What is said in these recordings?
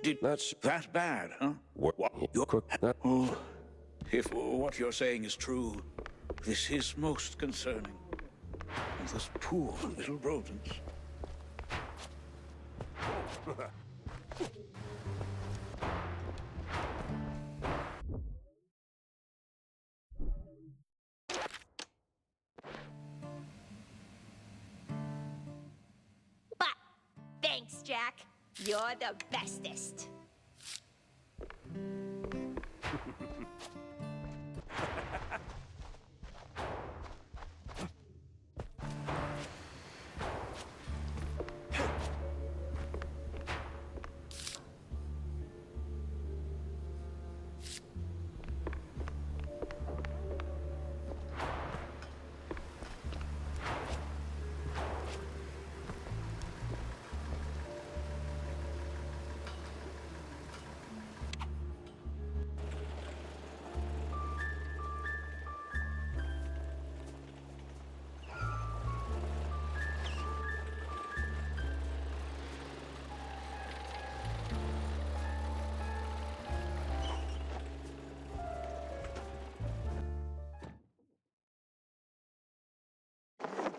Did that bad, huh? What? You're Crook? Not. Oh, if what you're saying is true, this is most concerning. And those poor little rodents. But thanks, Jack. You're the bestest.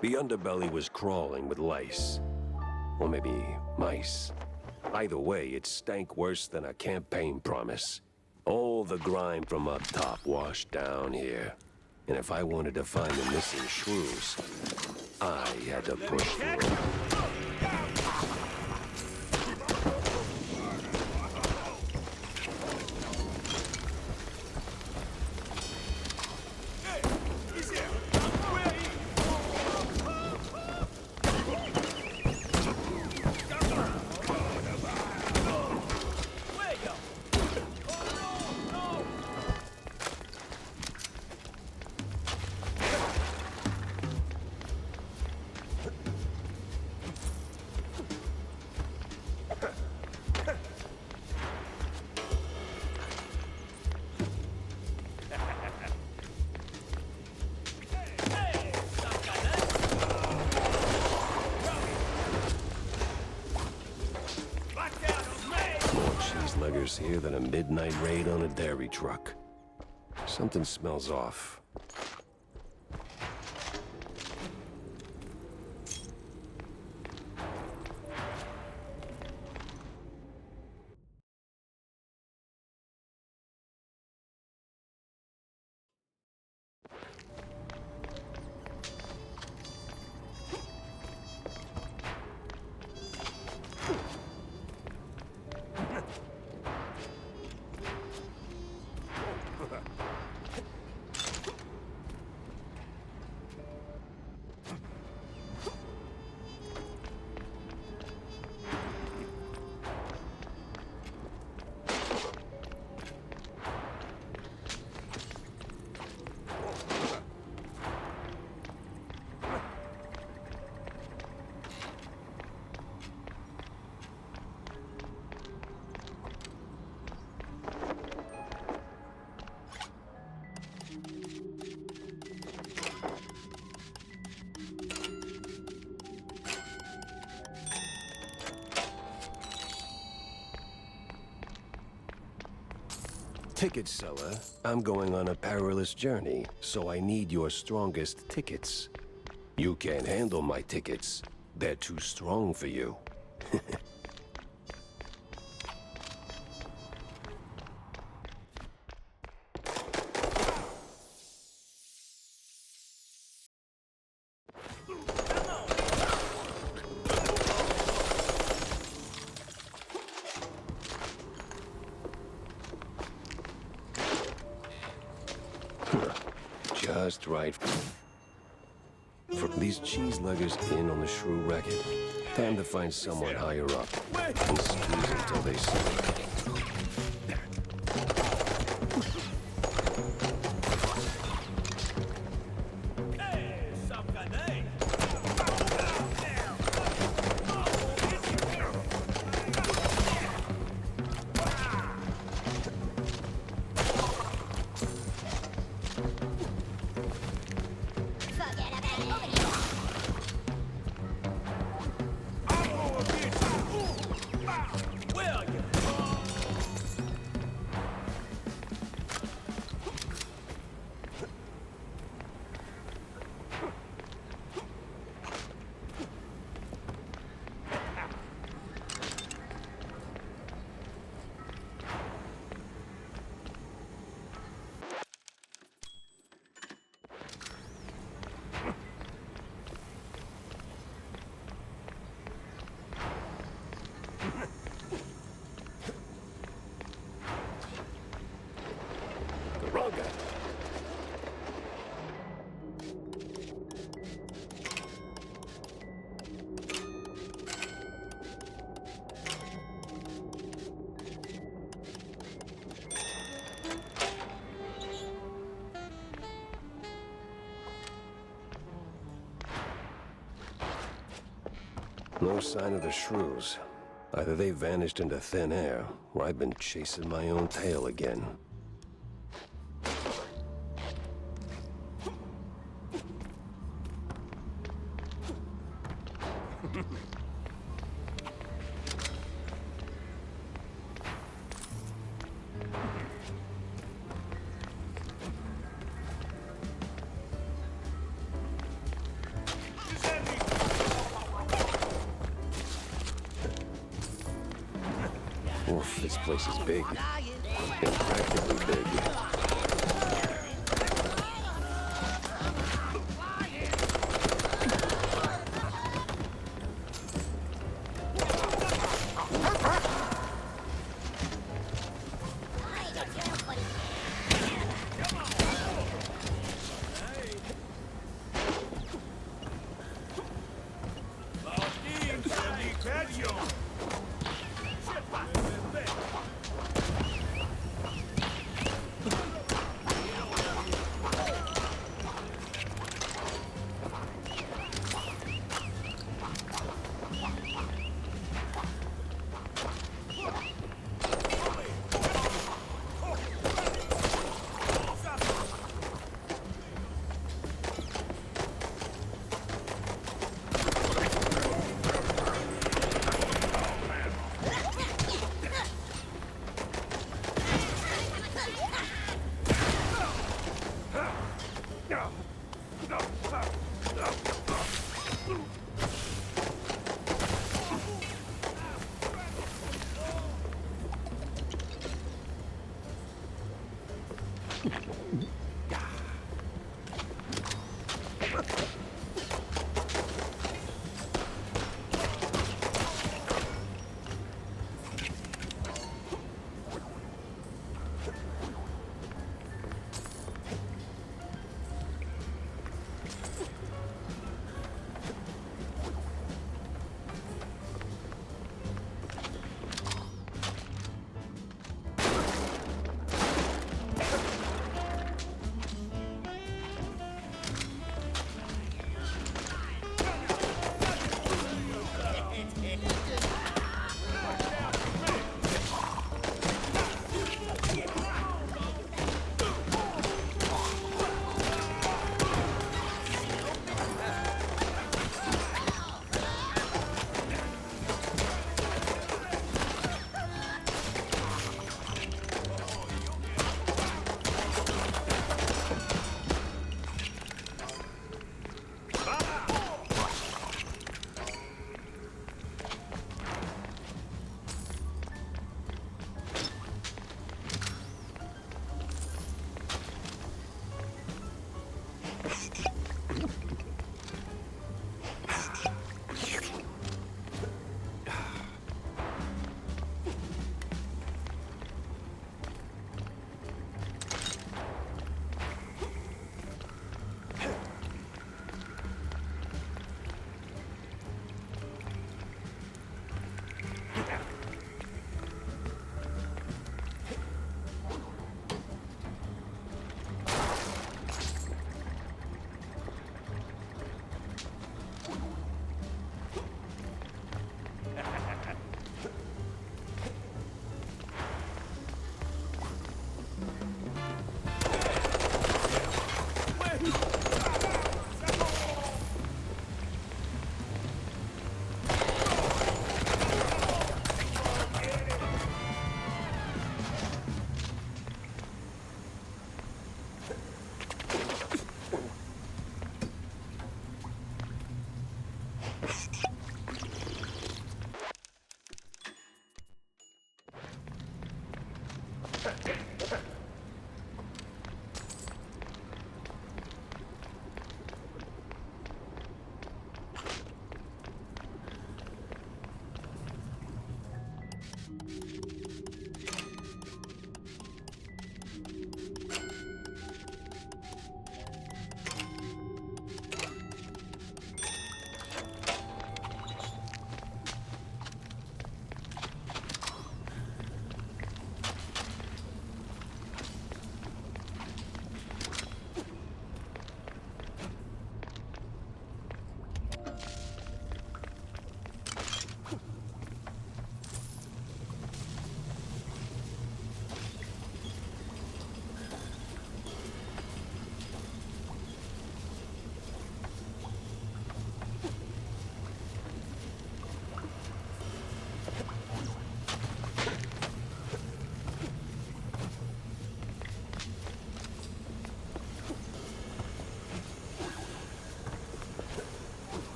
The underbelly was crawling with lice. Or maybe mice. Either way, it stank worse than a campaign promise. All the grime from up top washed down here. And if I wanted to find the missing shrews, I had to push through. Cheeseluggers here than a midnight raid on a dairy truck. Something smells off. Ticket seller, I'm going on a perilous journey, so I need your strongest tickets. You can't handle my tickets. They're too strong for you. Just right. For these cheeseluggers in on the shrew racket, time to find someone higher up and squeeze until they sink. No sign of the shrews. Either they vanished into thin air, or I've been chasing my own tail again. Oof, this place is big. Impractically big.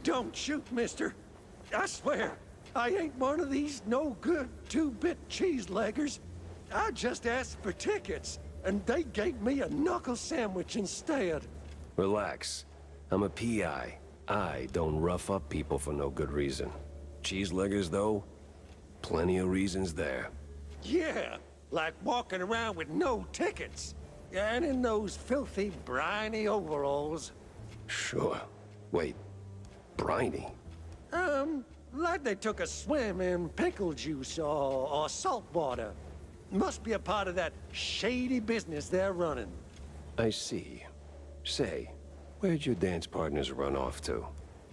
Don't shoot, mister. I swear, I ain't one of these no-good two-bit cheese-leggers. I just asked for tickets, and they gave me a knuckle sandwich instead. Relax. I'm a PI. I don't rough up people for no good reason. Cheeseleggers, though? Plenty of reasons there. Yeah, like walking around with no tickets. And in those filthy, briny overalls. Sure. Wait, briny? Like they took a swim in pickle juice or salt water. Must be a part of that shady business they're running. I see. Say, where'd your dance partners run off to?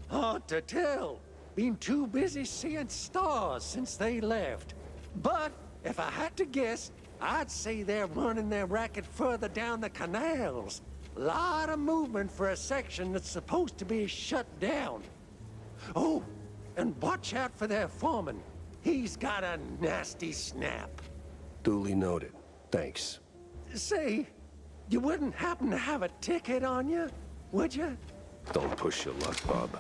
Hard to tell. Been too busy seeing stars since they left. But if I had to guess, I'd say they're running their racket further down the canals. Lot of movement for a section that's supposed to be shut down. Oh, and watch out for their foreman. He's got a nasty snap. Duly noted. Thanks. Say, you wouldn't happen to have a ticket on you, would you? Don't push your luck, Bob.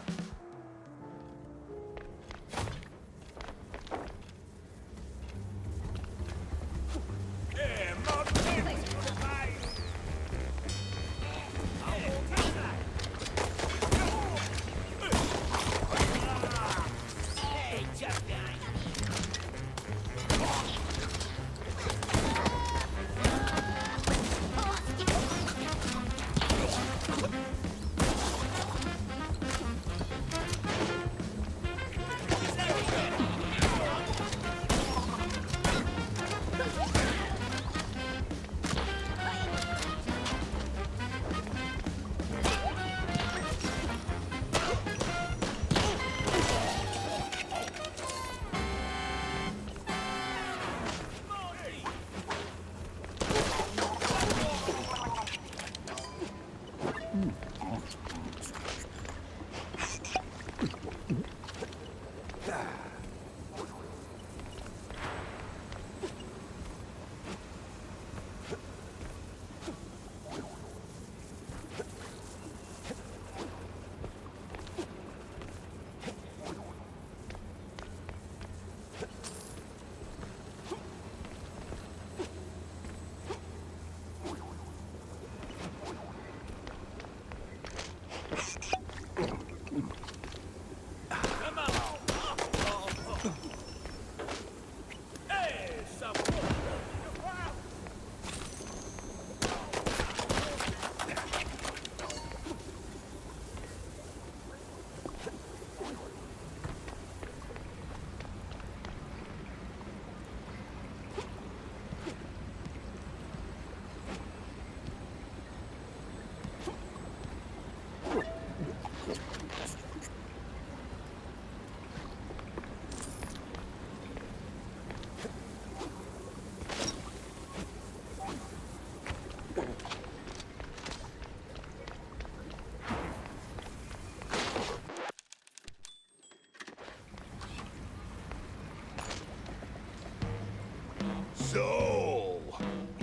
So,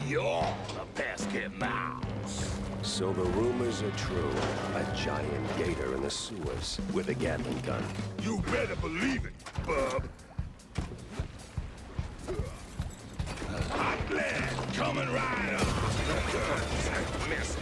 you're the pesky mouse. So the rumors are true. A giant gator in the sewers with a Gatling gun. You better believe it, bub. Hot lead coming right up. Miss.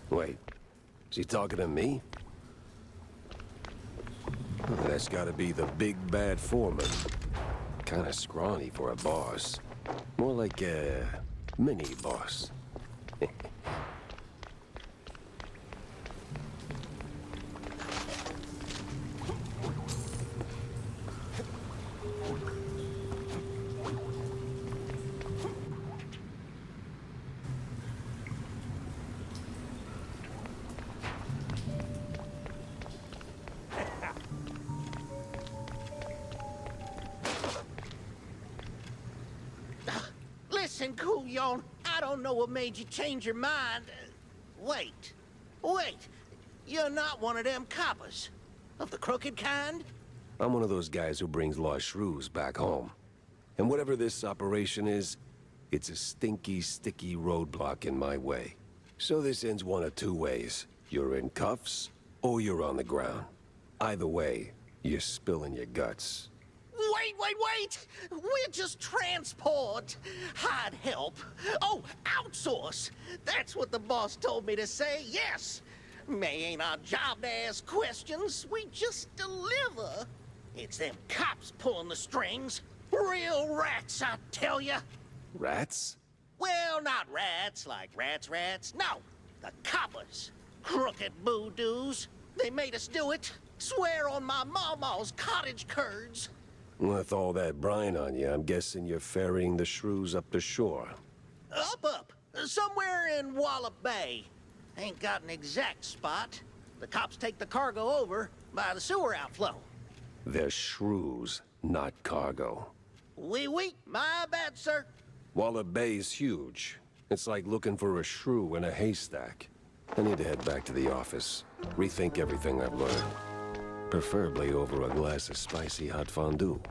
Wait, is he talking to me? Oh, that's gotta be the big bad foreman. Kinda scrawny for a boss. More like a mini boss. Listen, Couillon, I don't know what made you change your mind. Wait. You're not one of them coppers. Of the crooked kind? I'm one of those guys who brings lost shrews back home. And whatever this operation is, it's a stinky, sticky roadblock in my way. So this ends one of two ways. You're in cuffs, or you're on the ground. Either way, you're spilling your guts. Wait! We're just transport. I'd help. Oh, outsource. That's what the boss told me to say, yes. May ain't our job to ask questions. We just deliver. It's them cops pulling the strings. Real rats, I tell ya. Rats? Well, not rats like rats. No, the coppers. Crooked boo-doos. They made us do it. Swear on my mama's cottage curds. With all that brine on you, I'm guessing you're ferrying the shrews up the shore. Up. Somewhere in Wallop Bay. Ain't got an exact spot. The cops take the cargo over by the sewer outflow. They're shrews, not cargo. Oui, my bad, sir. Wallop Bay's huge. It's like looking for a shrew in a haystack. I need to head back to the office. Rethink everything I've learned. Preferably over a glass of spicy hot fondue.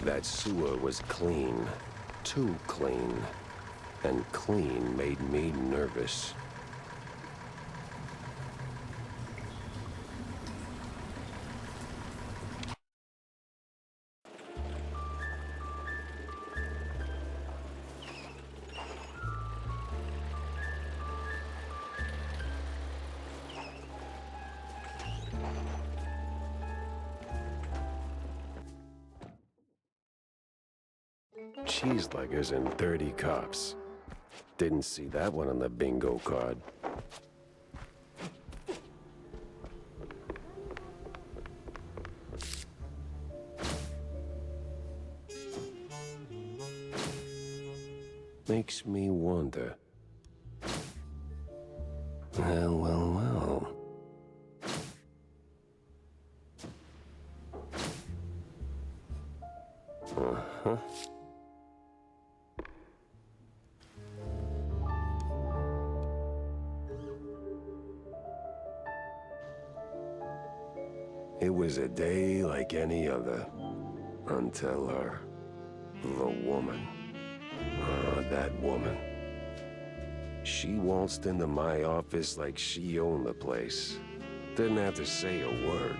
That sewer was clean. Too clean. And clean made me nervous. Cheeseluggers and 30 cops. Didn't see that one on the bingo card. Makes me wonder. Well. Uh-huh. It was a day like any other. Until her. The woman. Ah, that woman. She waltzed into my office like she owned the place. Didn't have to say a word.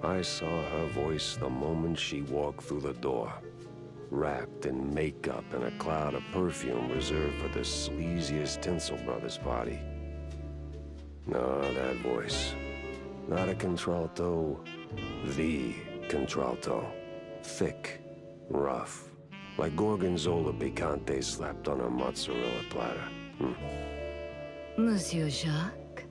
I saw her voice the moment she walked through the door. Wrapped in makeup and a cloud of perfume reserved for the sleaziest Tinsel Brothers party. No, that voice. Not a contralto, the contralto. Thick, rough, like Gorgonzola picante slapped on a mozzarella platter. Monsieur Jacques?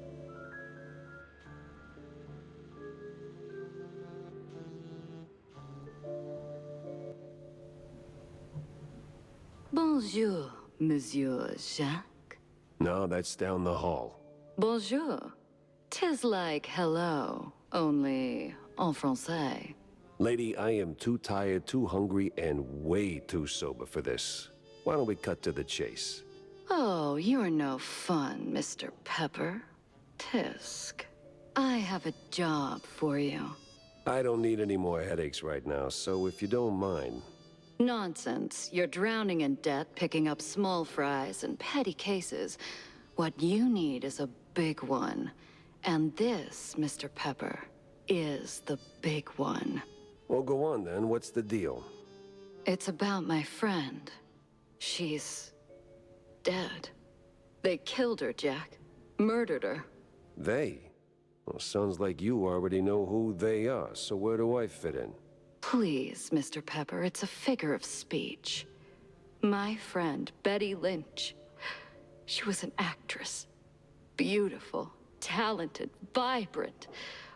Bonjour, Monsieur Jacques. No, that's down the hall. Bonjour. 'Tis like hello, only en français. Lady, I am too tired, too hungry, and way too sober for this. Why don't we cut to the chase? Oh, you're no fun, Mr. Pepper. Tisk. I have a job for you. I don't need any more headaches right now, so if you don't mind. Nonsense. You're drowning in debt, picking up small fries and petty cases. What you need is a big one. And this, Mr. Pepper, is the big one. Well, go on then. What's the deal? It's about my friend. She's dead. They killed her, Jack. Murdered her. They? Well, sounds like you already know who they are, so where do I fit in? Please, Mr. Pepper, it's a figure of speech. My friend, Betty Lynch. She was an actress. Beautiful, talented, vibrant.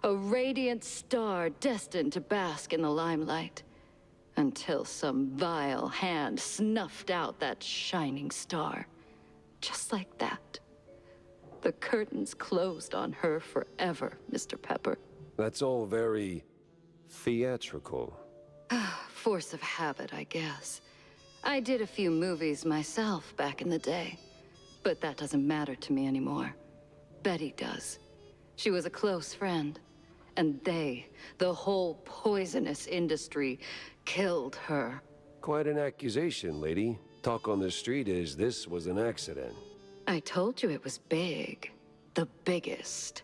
A radiant star destined to bask in the limelight. Until some vile hand snuffed out that shining star. Just like that. The curtains closed on her forever, Mr. Pepper. That's all very theatrical. Force of habit, I guess. I did a few movies myself back in the day. But that doesn't matter to me anymore. Betty does. She was a close friend. And they, the whole poisonous industry, killed her. Quite an accusation, lady. Talk on the street is this was an accident. I told you it was big. The biggest.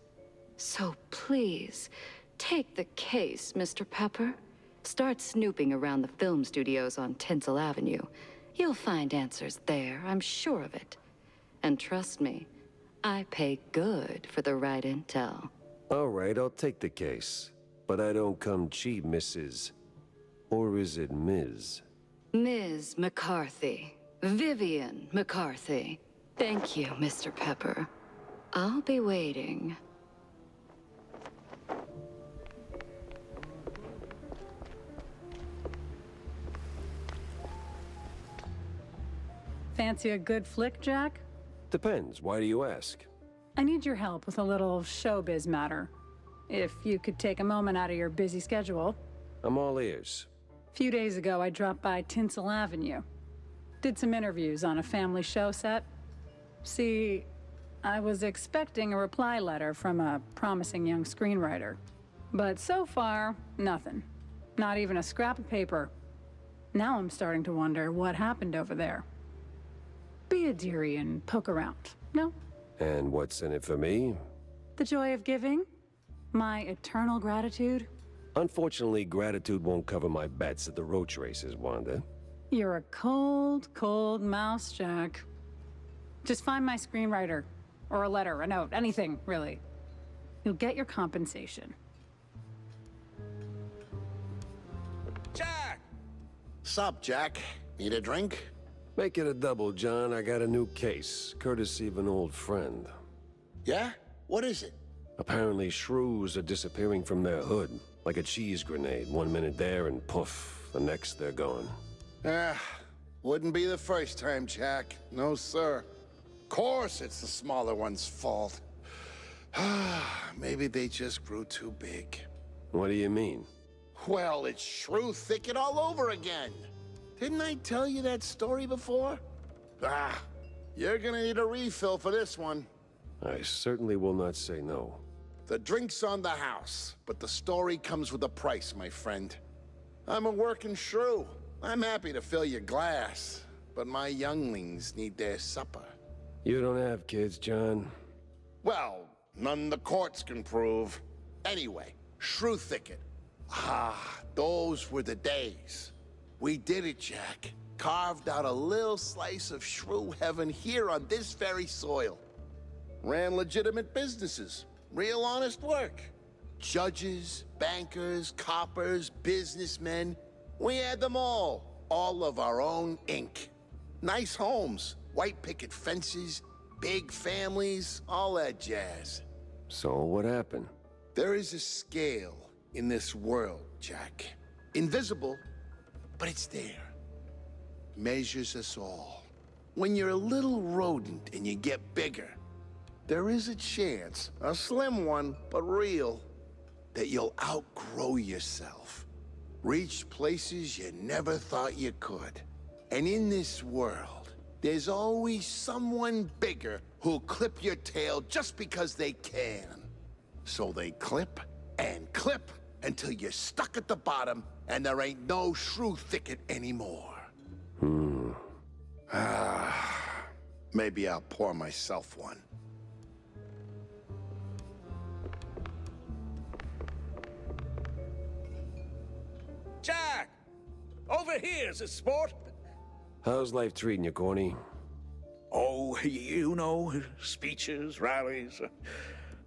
So please, take the case, Mr. Pepper. Start snooping around the film studios on Tinsel Avenue. You'll find answers there, I'm sure of it. And trust me, I pay good for the right intel. All right, I'll take the case. But I don't come cheap, Mrs. Or is it Ms.? Ms. McCarthy. Vivian McCarthy. Thank you, Mr. Pepper. I'll be waiting. Fancy a good flick, Jack? Depends. Why do you ask? I need your help with a little showbiz matter. If you could take a moment out of your busy schedule. I'm all ears. A few days ago, I dropped by Tinsel Avenue. Did some interviews on a family show set. See, I was expecting a reply letter from a promising young screenwriter. But so far, nothing. Not even a scrap of paper. Now I'm starting to wonder what happened over there. Be a dearie and poke around, no? And what's in it for me? The joy of giving? My eternal gratitude? Unfortunately, gratitude won't cover my bets at the roach races, Wanda. You're a cold, cold mouse, Jack. Just find my screenwriter. Or a letter, a note, anything, really. You'll get your compensation. Jack! Sup, Jack? Need a drink? Make it a double, John. I got a new case, courtesy of an old friend. Yeah? What is it? Apparently, shrews are disappearing from their hood, like a cheese grenade. 1 minute there and poof, the next they're gone. Wouldn't be the first time, Jack. No, sir. Of course it's the smaller one's fault. Maybe they just grew too big. What do you mean? Well, it's shrew thicket all over again. Didn't I tell you that story before? You're gonna need a refill for this one. I certainly will not say no. The drink's on the house, but the story comes with a price, my friend. I'm a working shrew. I'm happy to fill your glass, but my younglings need their supper. You don't have kids, John. Well, none the courts can prove. Anyway, Shrew Thicket. Ah, those were the days. We did it, Jack. Carved out a little slice of shrew heaven here on this very soil. Ran legitimate businesses. Real honest work. Judges, bankers, coppers, businessmen. We had them all. All of our own ink. Nice homes, white picket fences, big families, all that jazz. So what happened? There is a scale in this world, Jack. Invisible, but it's there. Measures us all. When you're a little rodent and you get bigger, there is a chance, a slim one, but real, that you'll outgrow yourself. Reach places you never thought you could. And in this world, there's always someone bigger who'll clip your tail just because they can. So they clip and clip until you're stuck at the bottom and there ain't no Shrew Thicket anymore. Maybe I'll pour myself one. Jack! Over here, sport! How's life treating you, Corny? Oh, you know, speeches, rallies.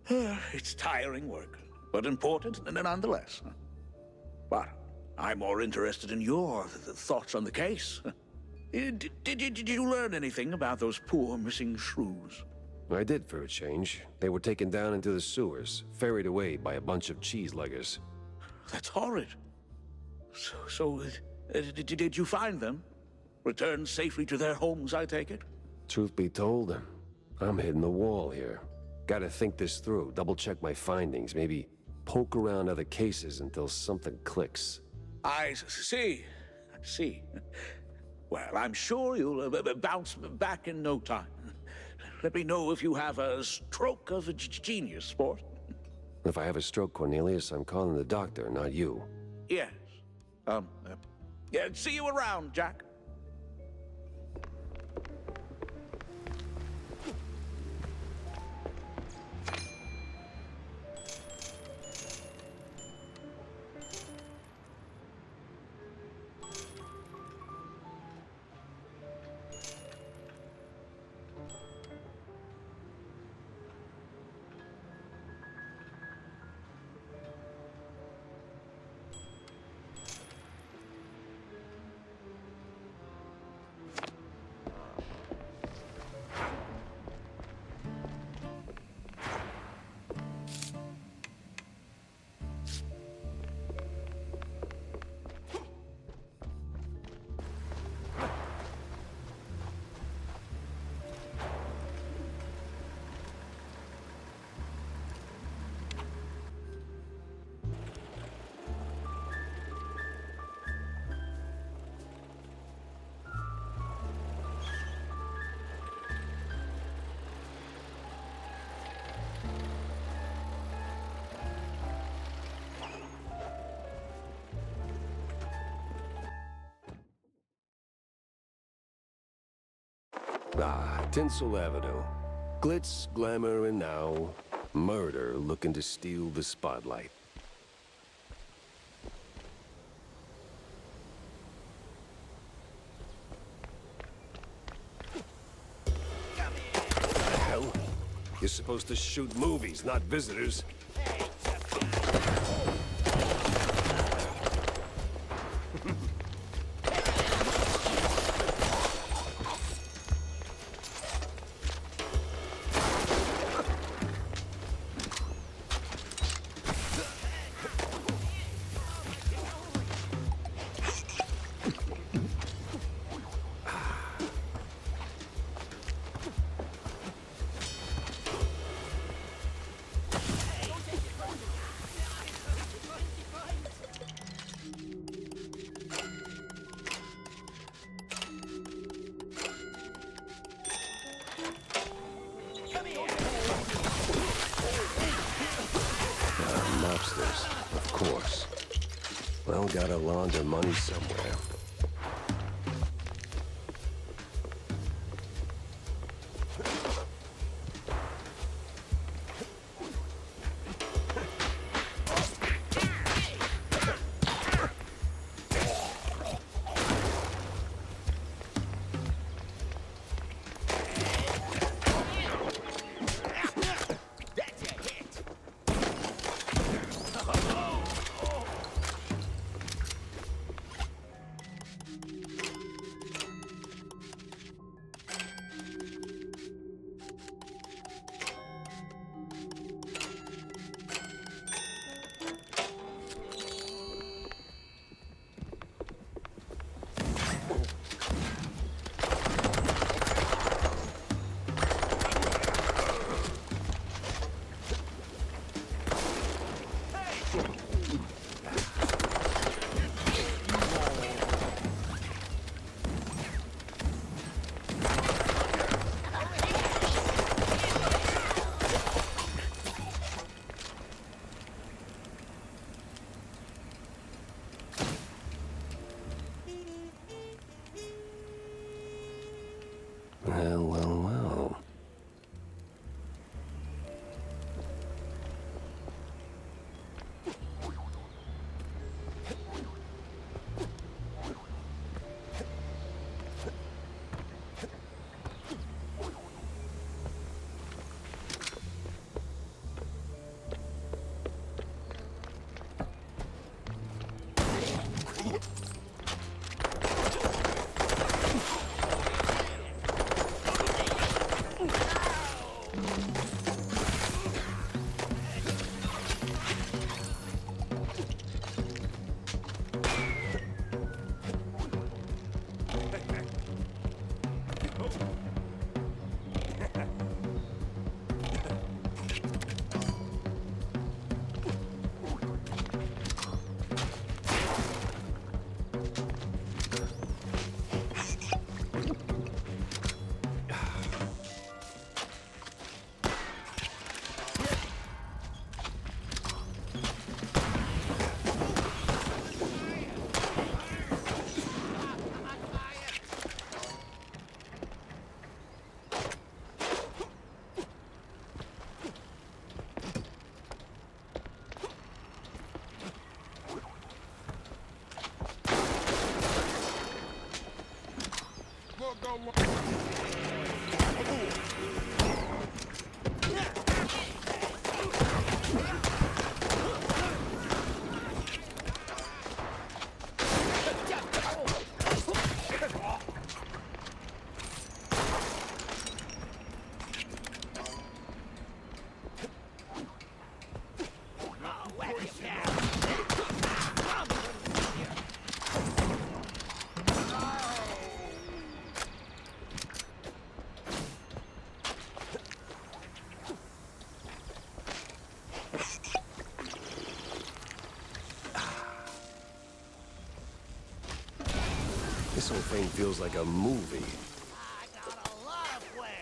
It's tiring work, but important nonetheless. But I'm more interested in your thoughts on the case. Did you learn anything about those poor missing shrews? I did for a change. They were taken down into the sewers, ferried away by a bunch of cheese-leggers. That's horrid. Did you find them? Returned safely to their homes, I take it? Truth be told, I'm hitting the wall here. Gotta think this through, double-check my findings, maybe poke around other cases until something clicks. I see. Well, I'm sure you'll bounce back in no time. Let me know if you have a stroke of genius, sport. If I have a stroke, Cornelius, I'm calling the doctor, not you. Yes. Yeah, see you around, Jack. Ah, Tinsel Avenue. Glitz, glamour, and now, murder looking to steal the spotlight. What the hell? You're supposed to shoot movies, not visitors. Well, gotta launder money somewhere. Well, well, well. This whole thing feels like a movie. I got a lot of plans.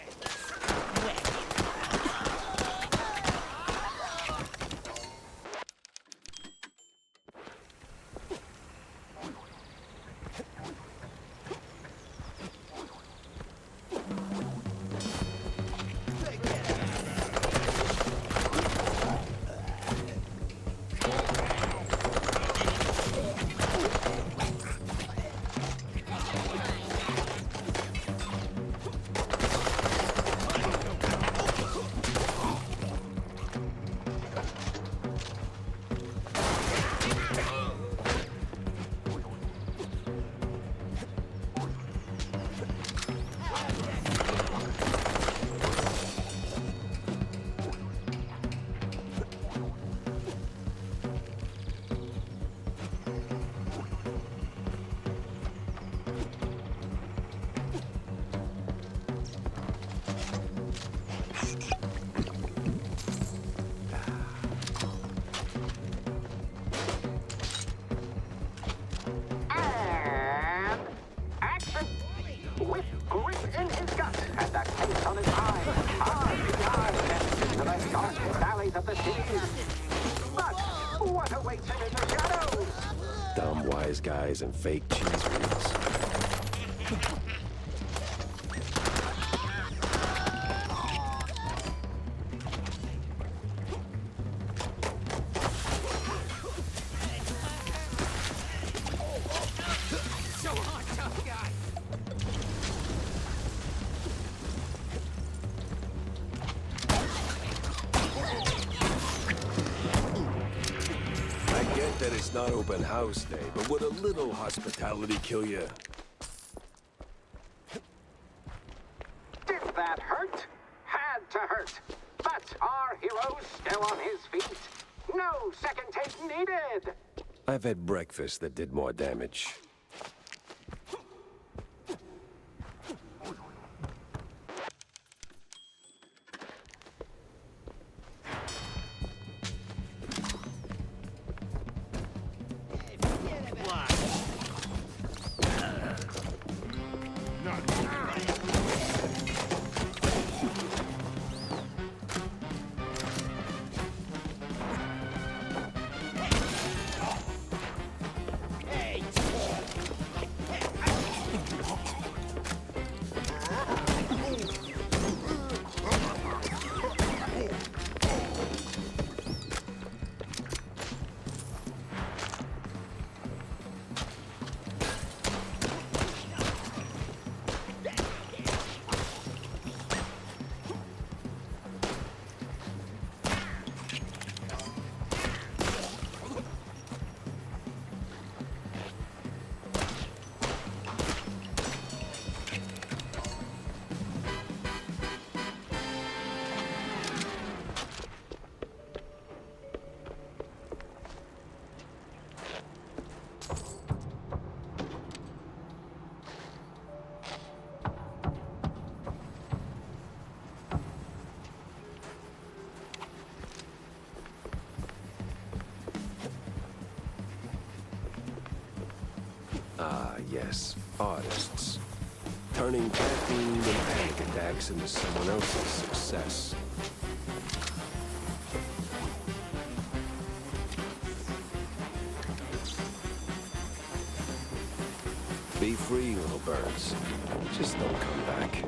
With grit in his gut and a case on his mind, hard to dive into the dark valleys of the city. But what awaits him in the shadows? Dumb wise guys and fake cheese wheels. That it's not open house day, but would a little hospitality kill you? Did that hurt? Had to hurt. But our hero's still on his feet. No second take needed. I've had breakfast that did more damage. Ah, yes, artists. Turning caffeine and panic attacks into someone else's success. Be free, little birds. Just don't come back.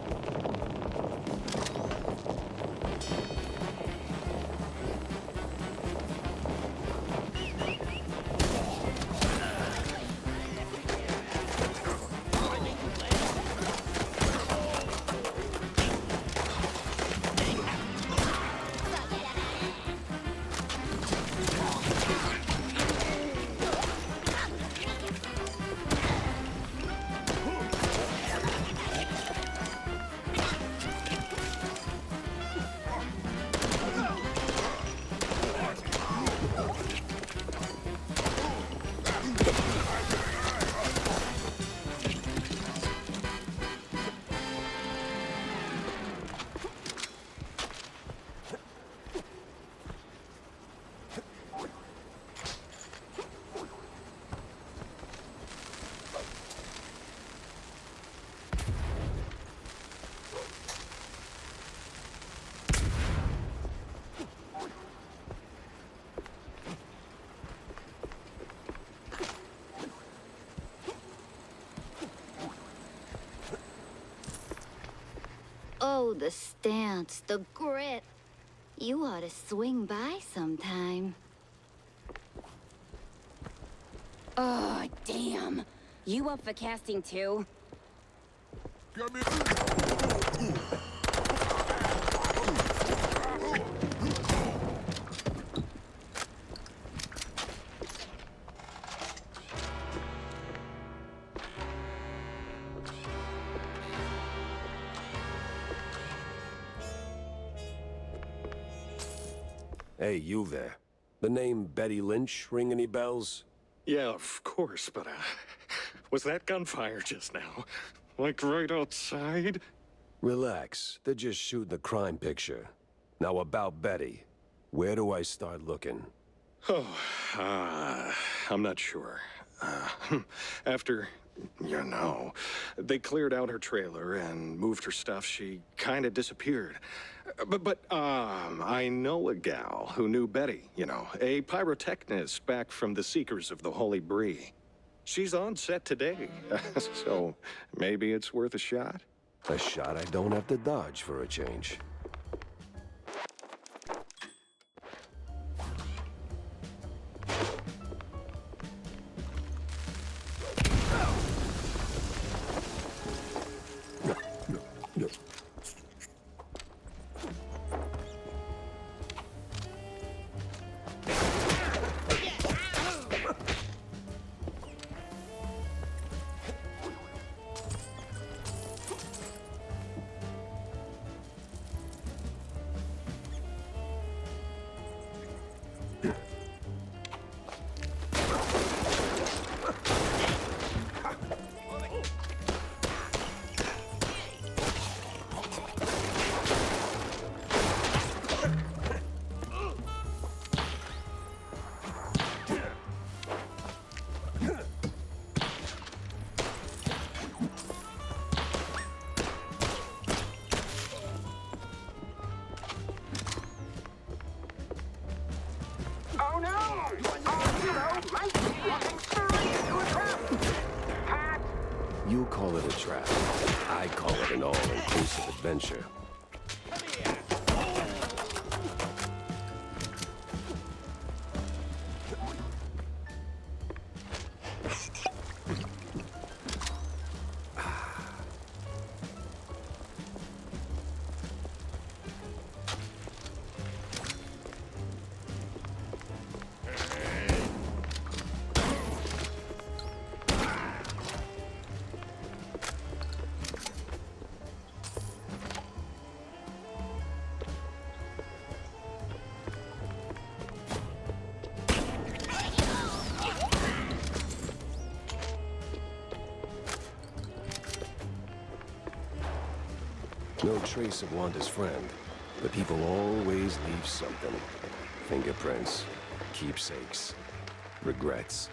Oh, the stance, the grit. You ought to swing by sometime. Oh, damn. You up for casting too? Hey, you there. The name Betty Lynch ring any bells? Yeah, of course, but, was that gunfire just now? Like right outside? Relax. They're just shooting a crime picture. Now about Betty. Where do I start looking? Oh, I'm not sure. After you know. They cleared out her trailer and moved her stuff. She kind of disappeared. I know a gal who knew Betty, you know, a pyrotechnist back from the Seekers of the Holy Bree. She's on set today, so maybe it's worth a shot. A shot I don't have to dodge for a change. Oh no! Our hero might be walking straight into a trap! Cat! You call it a trap. I call it an all-inclusive adventure. No trace of Wanda's friend, but people always leave something. Fingerprints, keepsakes, regrets.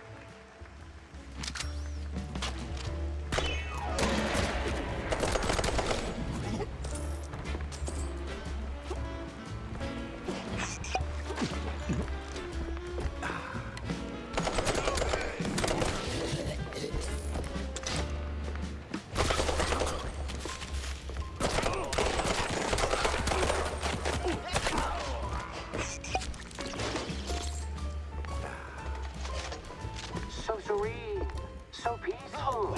So serene, so peaceful.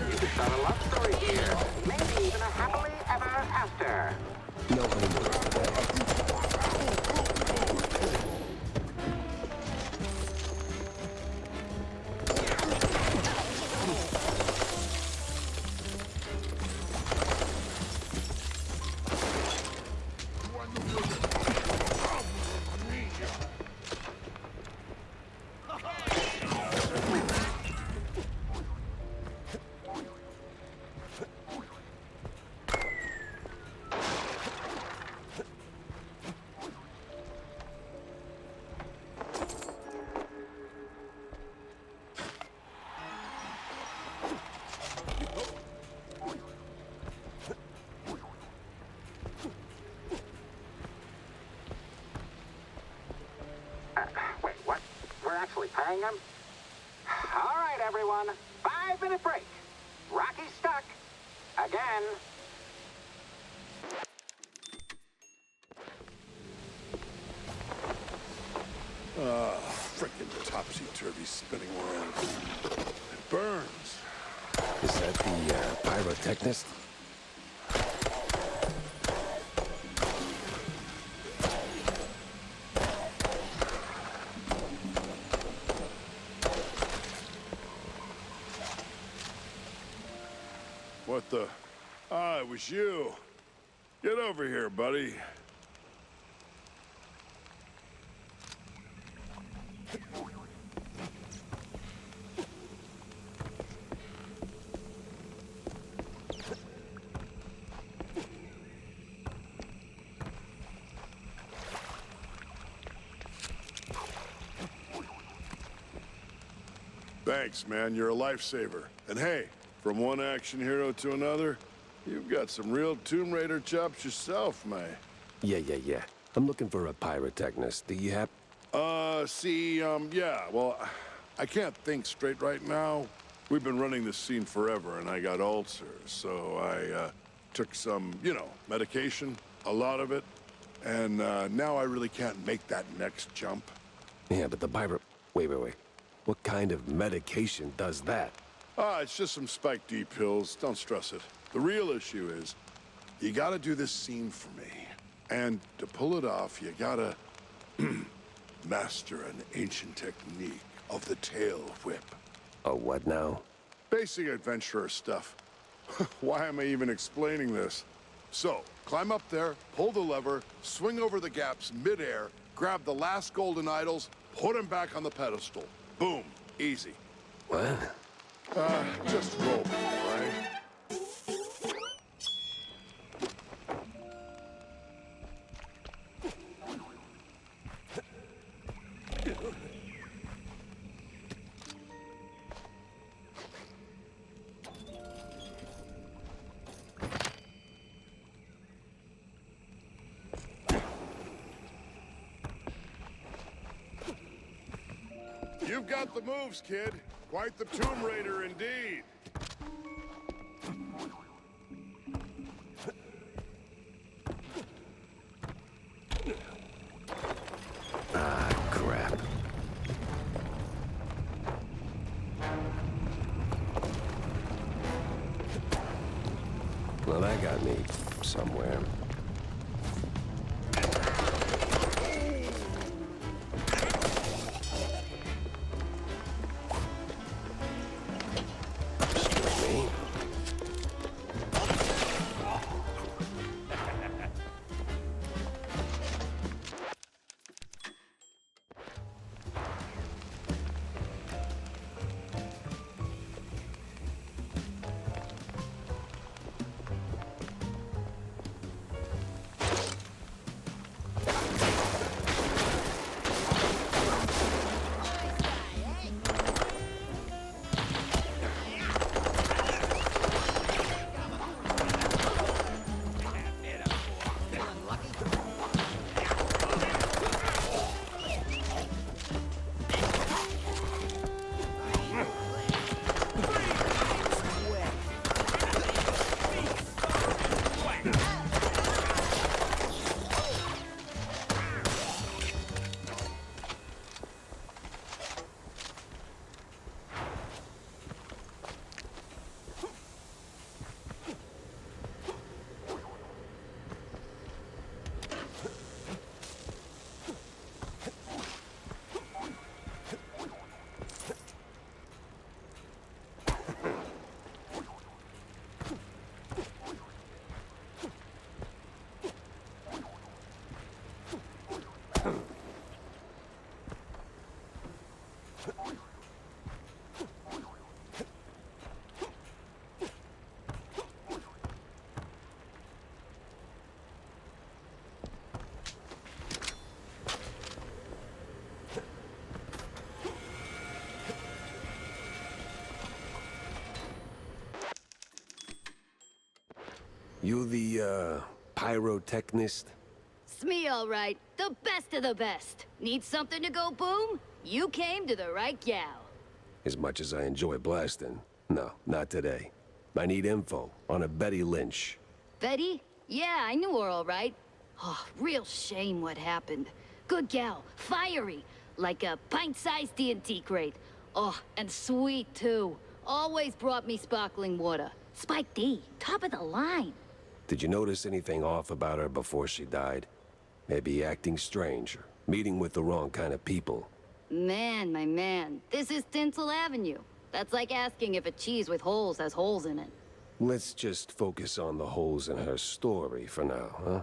You could start a love story here. Maybe even a happily ever after. No honeymoon today. Wait, what? We're actually paying him? All right, everyone. 5-minute break. Rocky's stuck. Again. Frickin' topsy-turvy spinning around. It burns. Is that the pyrotechnist? What the? Ah, it was you. Get over here, buddy. Thanks, man. You're a lifesaver. And hey, from one action hero to another, you've got some real Tomb Raider chops yourself, man. Yeah. I'm looking for a pyrotechnist. Do you have... Yeah, well, I can't think straight right now. We've been running this scene forever, and I got ulcers, so I, took some, medication, a lot of it, and, now I really can't make that next jump. Yeah, but the pyro... Wait. What kind of medication does that? It's just some Spike D pills. Don't stress it. The real issue is, you gotta do this scene for me. And to pull it off, you gotta master an ancient technique of the tail whip. A what now? Basic adventurer stuff. Why am I even explaining this? So, climb up there, pull the lever, swing over the gaps midair, grab the last golden idols, put them back on the pedestal. Boom. Easy. What? Just roll, right? You've got the moves, kid. Quite the Tomb Raider indeed. Ah, crap. Well, that got me somewhere. You the, pyrotechnist? It's me, all right. The best of the best. Need something to go boom? You came to the right gal. As much as I enjoy blasting, no, not today. I need info on a Betty Lynch. Betty? Yeah, I knew her all right. Oh, real shame what happened. Good gal, fiery, like a pint-sized TNT crate. Oh, and sweet, too. Always brought me sparkling water. Spike D, top of the line. Did you notice anything off about her before she died? Maybe acting strange, or meeting with the wrong kind of people. Man, my man, this is Tinsel Avenue. That's like asking if a cheese with holes has holes in it. Let's just focus on the holes in her story for now, huh?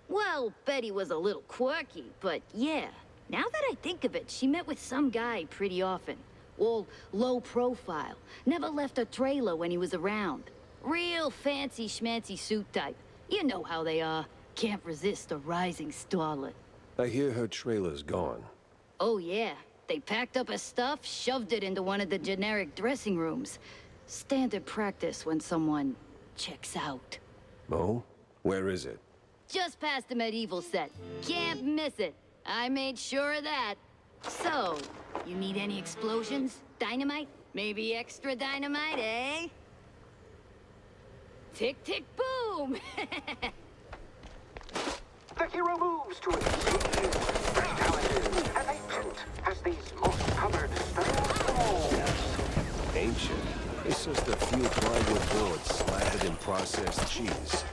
Well, Betty was a little quirky, but yeah. Now that I think of it, she met with some guy pretty often. All low profile. Never left a trailer when he was around. Real fancy schmancy suit type. You know how they are. Can't resist a rising starlet. I hear her trailer's gone. Oh yeah. They packed up his stuff, shoved it into one of the generic dressing rooms. Standard practice when someone checks out. Oh? Where is it? Just past the medieval set. Can't miss it. I made sure of that. So, you need any explosions? Dynamite? Maybe extra dynamite, eh? Tick, tick, boom! The hero moves to it. Fresh talent is as ancient as these moss-covered stone walls. Ancient? It's just a few plywood boards slathered in processed cheese.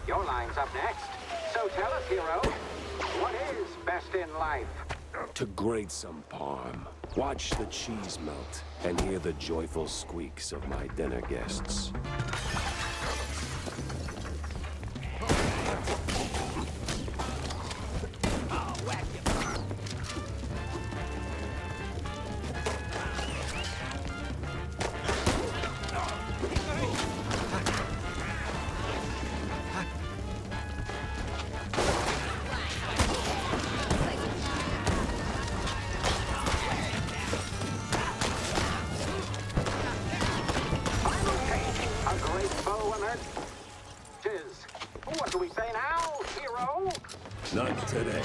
Your line's up next. So tell us, hero, what is best in life? To grate some parm, watch the cheese melt, and hear the joyful squeaks of my dinner guests. A great bow emerges. What do we say now, hero? Not today.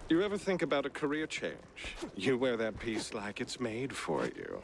You ever think about a career change? You wear that piece like it's made for you.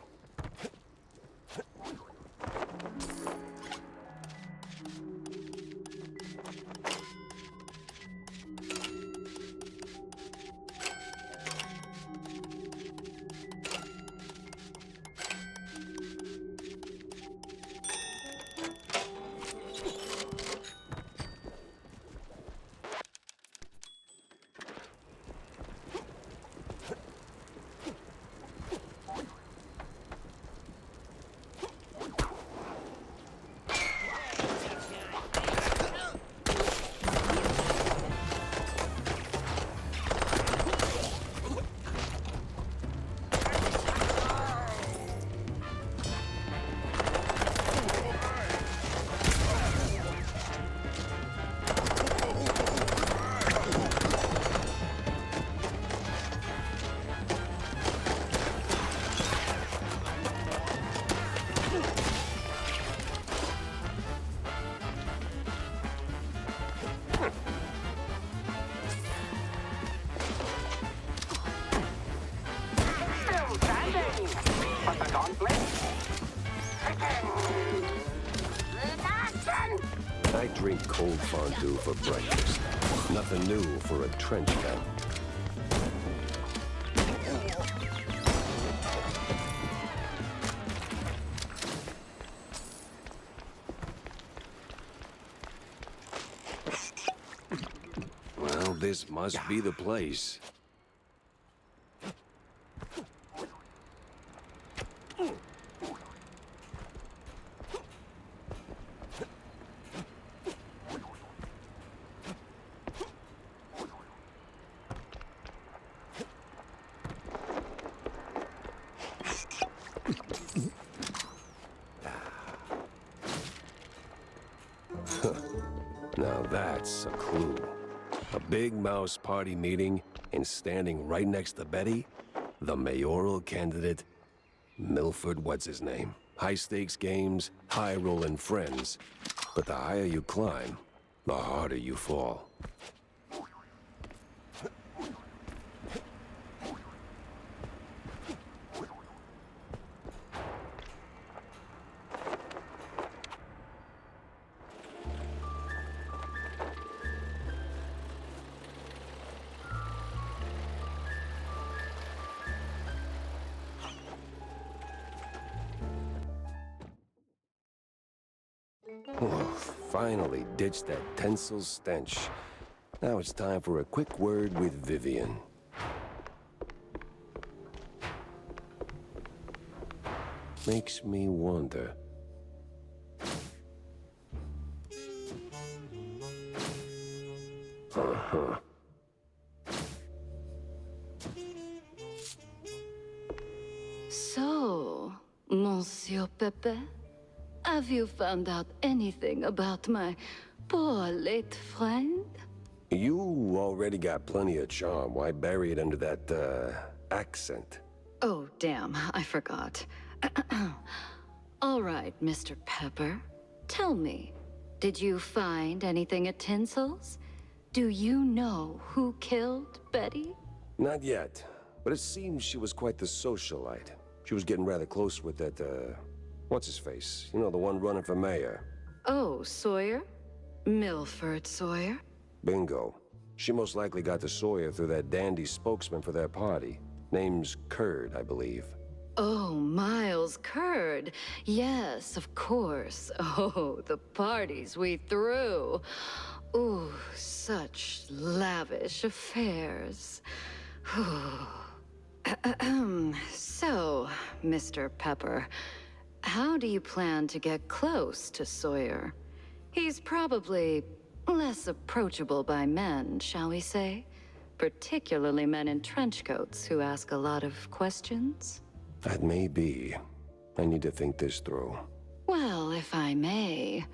Still standing. But the gauntlet? Action! I drink cold fondue for breakfast. Nothing new for a trench coat. This must be the place. Now that's a clue. A big mouse party meeting, and standing right next to Betty, the mayoral candidate, Milford what's his name. High stakes games, high rolling friends. But the higher you climb, the harder you fall. Finally ditched that tinsel stench. Now it's time for a quick word with Vivian. Makes me wonder. Uh-huh. So, Monsieur Pepe, have you found out anything about my poor late friend? You already got plenty of charm. Why bury it under that, accent? Oh, damn, I forgot. All right, Mr. Pepper. Tell me, did you find anything at Tinsel's? Do you know who killed Betty? Not yet, but it seems she was quite the socialite. She was getting rather close with that, what's-his-face? You know, the one running for mayor. Oh, Sawyer? Milford Sawyer? Bingo. She most likely got to Sawyer through that dandy spokesman for their party. Name's Curd, I believe. Oh, Miles Curd. Yes, of course. Oh, the parties we threw. Ooh, such lavish affairs. So, Mr. Pepper, how do you plan to get close to Sawyer? He's probably less approachable by men, shall we say? Particularly men in trench coats who ask a lot of questions? That may be. I need to think this through. Well, if I may,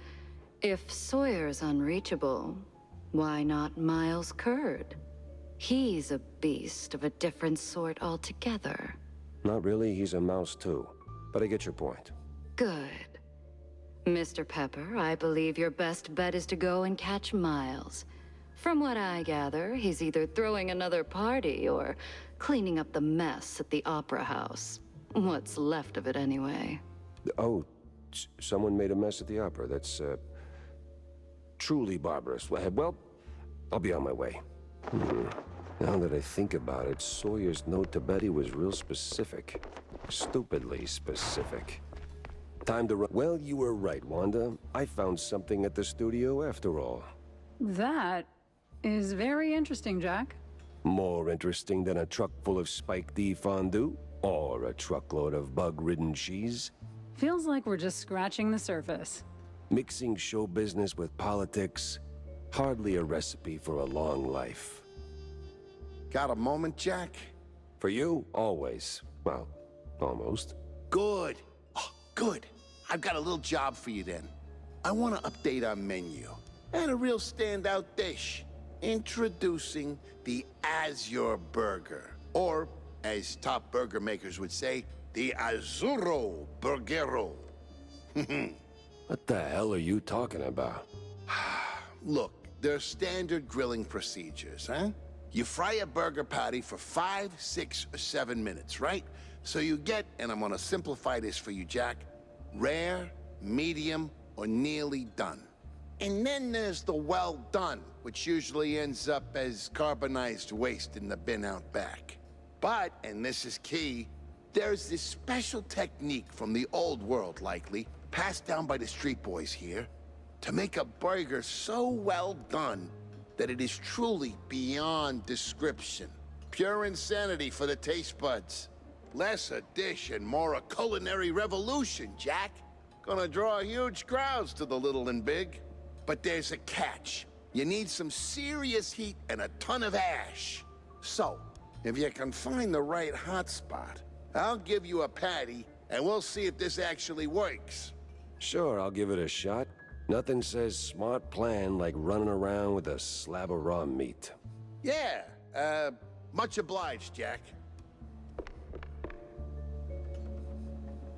if Sawyer's unreachable, why not Miles Curd? He's a beast of a different sort altogether. Not really, he's a mouse too. But I get your point. Good. Mr. Pepper, I believe your best bet is to go and catch Miles. From what I gather, he's either throwing another party or cleaning up the mess at the Opera House. What's left of it, anyway. Oh, someone made a mess at the opera. That's, truly barbarous. Well, I'll be on my way. Now that I think about it, Sawyer's note to Betty was real specific. Stupidly specific. Time to run. Well, you were right, Wanda. I found something at the studio after all. That is very interesting, Jack. More interesting than a truck full of spiked D fondue? Or a truckload of bug-ridden cheese? Feels like we're just scratching the surface. Mixing show business with politics, hardly a recipe for a long life. Got a moment, Jack? For you, always. Well, almost. Good. Oh, good. I've got a little job for you then. I want to update our menu. And a real standout dish. Introducing the Azure Burger. Or, as top burger makers would say, the Azzurro Burgero. What the hell are you talking about? Look, they're standard grilling procedures, huh? You fry a burger patty for 5, 6, or 7 minutes, right? So you get, and I'm gonna simplify this for you, Jack, rare, medium, or nearly done. And then there's the well done, which usually ends up as carbonized waste in the bin out back. But, and this is key, there's this special technique from the old world, likely, passed down by the street boys here, to make a burger so well done, that it is truly beyond description. Pure insanity for the taste buds. Less a dish and more a culinary revolution, Jack. Gonna draw huge crowds to the little and big. But there's a catch. You need some serious heat and a ton of ash. So, if you can find the right hotspot, I'll give you a patty, and we'll see if this actually works. Sure, I'll give it a shot. Nothing says smart plan like running around with a slab of raw meat. Yeah, much obliged, Jack.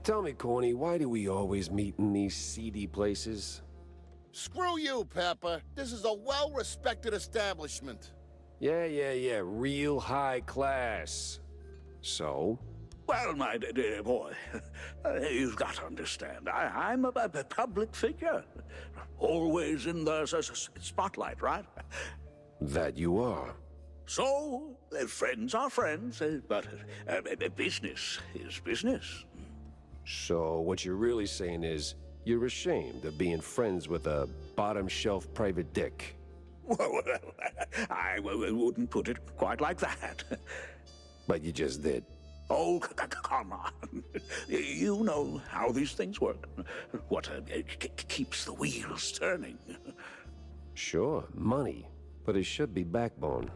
Tell me, Corny, why do we always meet in these seedy places? Screw you, Pepper. This is a well-respected establishment. Yeah, real high class. So? Well, my dear boy, you've got to understand, I'm a public figure. Always in the spotlight, right? That you are. So, friends are friends, but business is business. So, what you're really saying is, you're ashamed of being friends with a bottom-shelf private dick. Well, I wouldn't put it quite like that. But you just did. Oh, come on. You know how these things work. What keeps the wheels turning. Sure, money. But it should be backbone.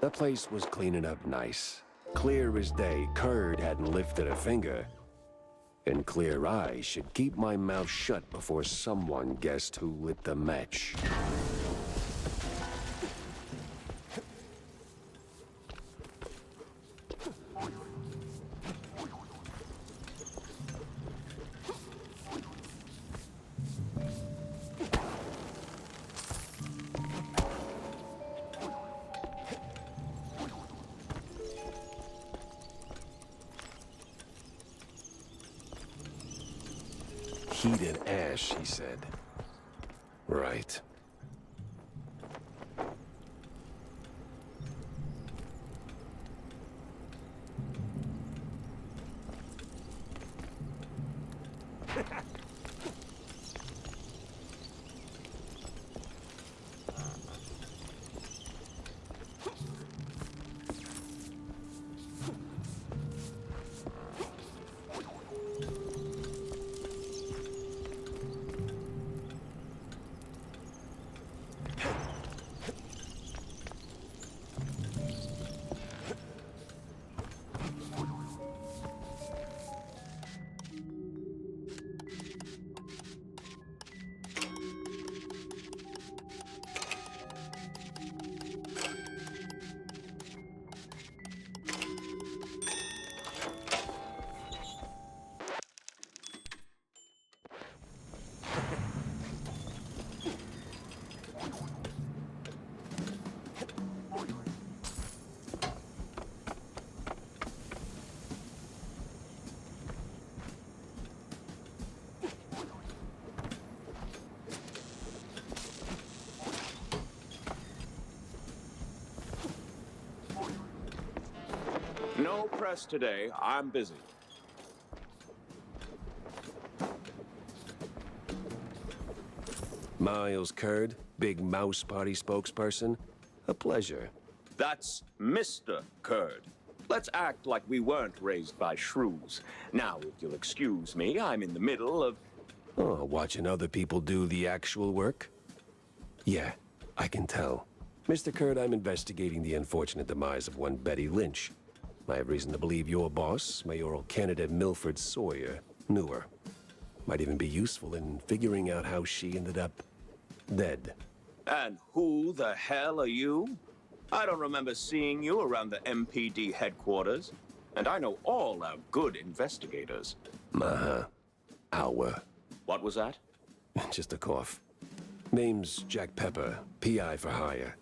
The place was cleaning up nice. Clear as day, Curd hadn't lifted a finger. And clear eyes should keep my mouth shut before someone guessed who lit the match. Heated ash, he said. Right. No press today. I'm busy. Miles Curd, Big Mouse Party spokesperson. A pleasure. That's Mr. Curd. Let's act like we weren't raised by shrews. Now, if you'll excuse me, I'm in the middle of... Oh, watching other people do the actual work? Yeah, I can tell. Mr. Kurd, I'm investigating the unfortunate demise of one Betty Lynch. I have reason to believe your boss, mayoral candidate Milford Sawyer, knew her. Might even be useful in figuring out how she ended up dead. And who the hell are you? I don't remember seeing you around the MPD headquarters. And I know all our good investigators. Our. What was that? Just a cough. Name's Jack Pepper, PI for hire.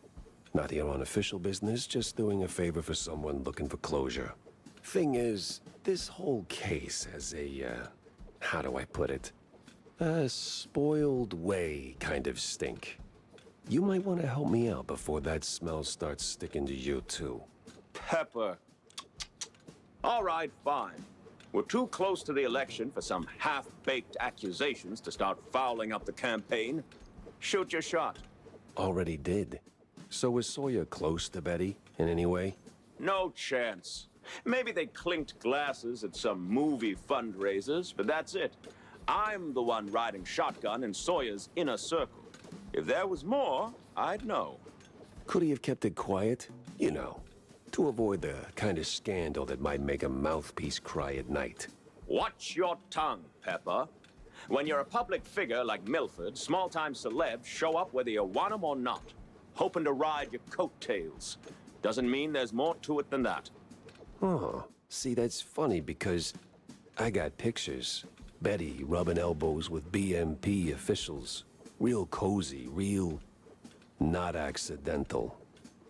Not here on official business, just doing a favor for someone looking for closure. Thing is, this whole case has a, how do I put it? A spoiled way kind of stink. You might want to help me out before that smell starts sticking to you, too. Pepper. All right, fine. We're too close to the election for some half-baked accusations to start fouling up the campaign. Shoot your shot. Already did. So was Sawyer close to Betty in any way? No chance. Maybe they clinked glasses at some movie fundraisers, but that's it. I'm the one riding shotgun in Sawyer's inner circle. If there was more, I'd know. Could he have kept it quiet? You know, to avoid the kind of scandal that might make a mouthpiece cry at night. Watch your tongue, Pepper. When you're a public figure like Milford, small-time celebs show up whether you want them or not, hoping to ride your coattails. Doesn't mean there's more to it than that. Oh, see, that's funny because I got pictures. Betty rubbing elbows with BMP officials. Real cozy, real not accidental.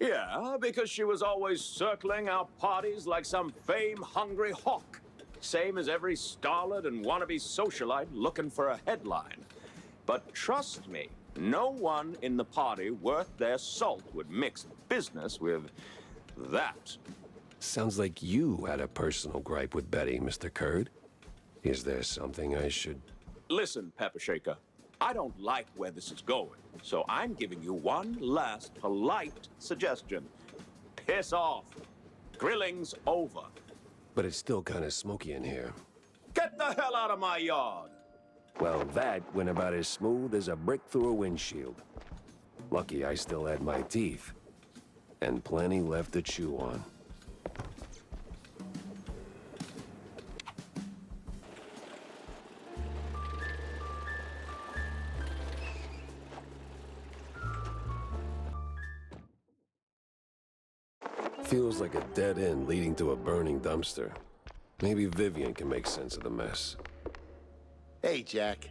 Yeah, because she was always circling our parties like some fame-hungry hawk. Same as every starlet and wannabe socialite looking for a headline. But trust me, no one in the party worth their salt would mix business with that. Sounds like you had a personal gripe with Betty, Mr. Kurd. Is there something I should... Listen, Pepper Shaker, I don't like where this is going, so I'm giving you one last polite suggestion. Piss off. Grilling's over. But it's still kind of smoky in here. Get the hell out of my yard! Well, that went about as smooth as a brick through a windshield. Lucky I still had my teeth. And plenty left to chew on. Feels like a dead end leading to a burning dumpster. Maybe Vivian can make sense of the mess. Hey, Jack.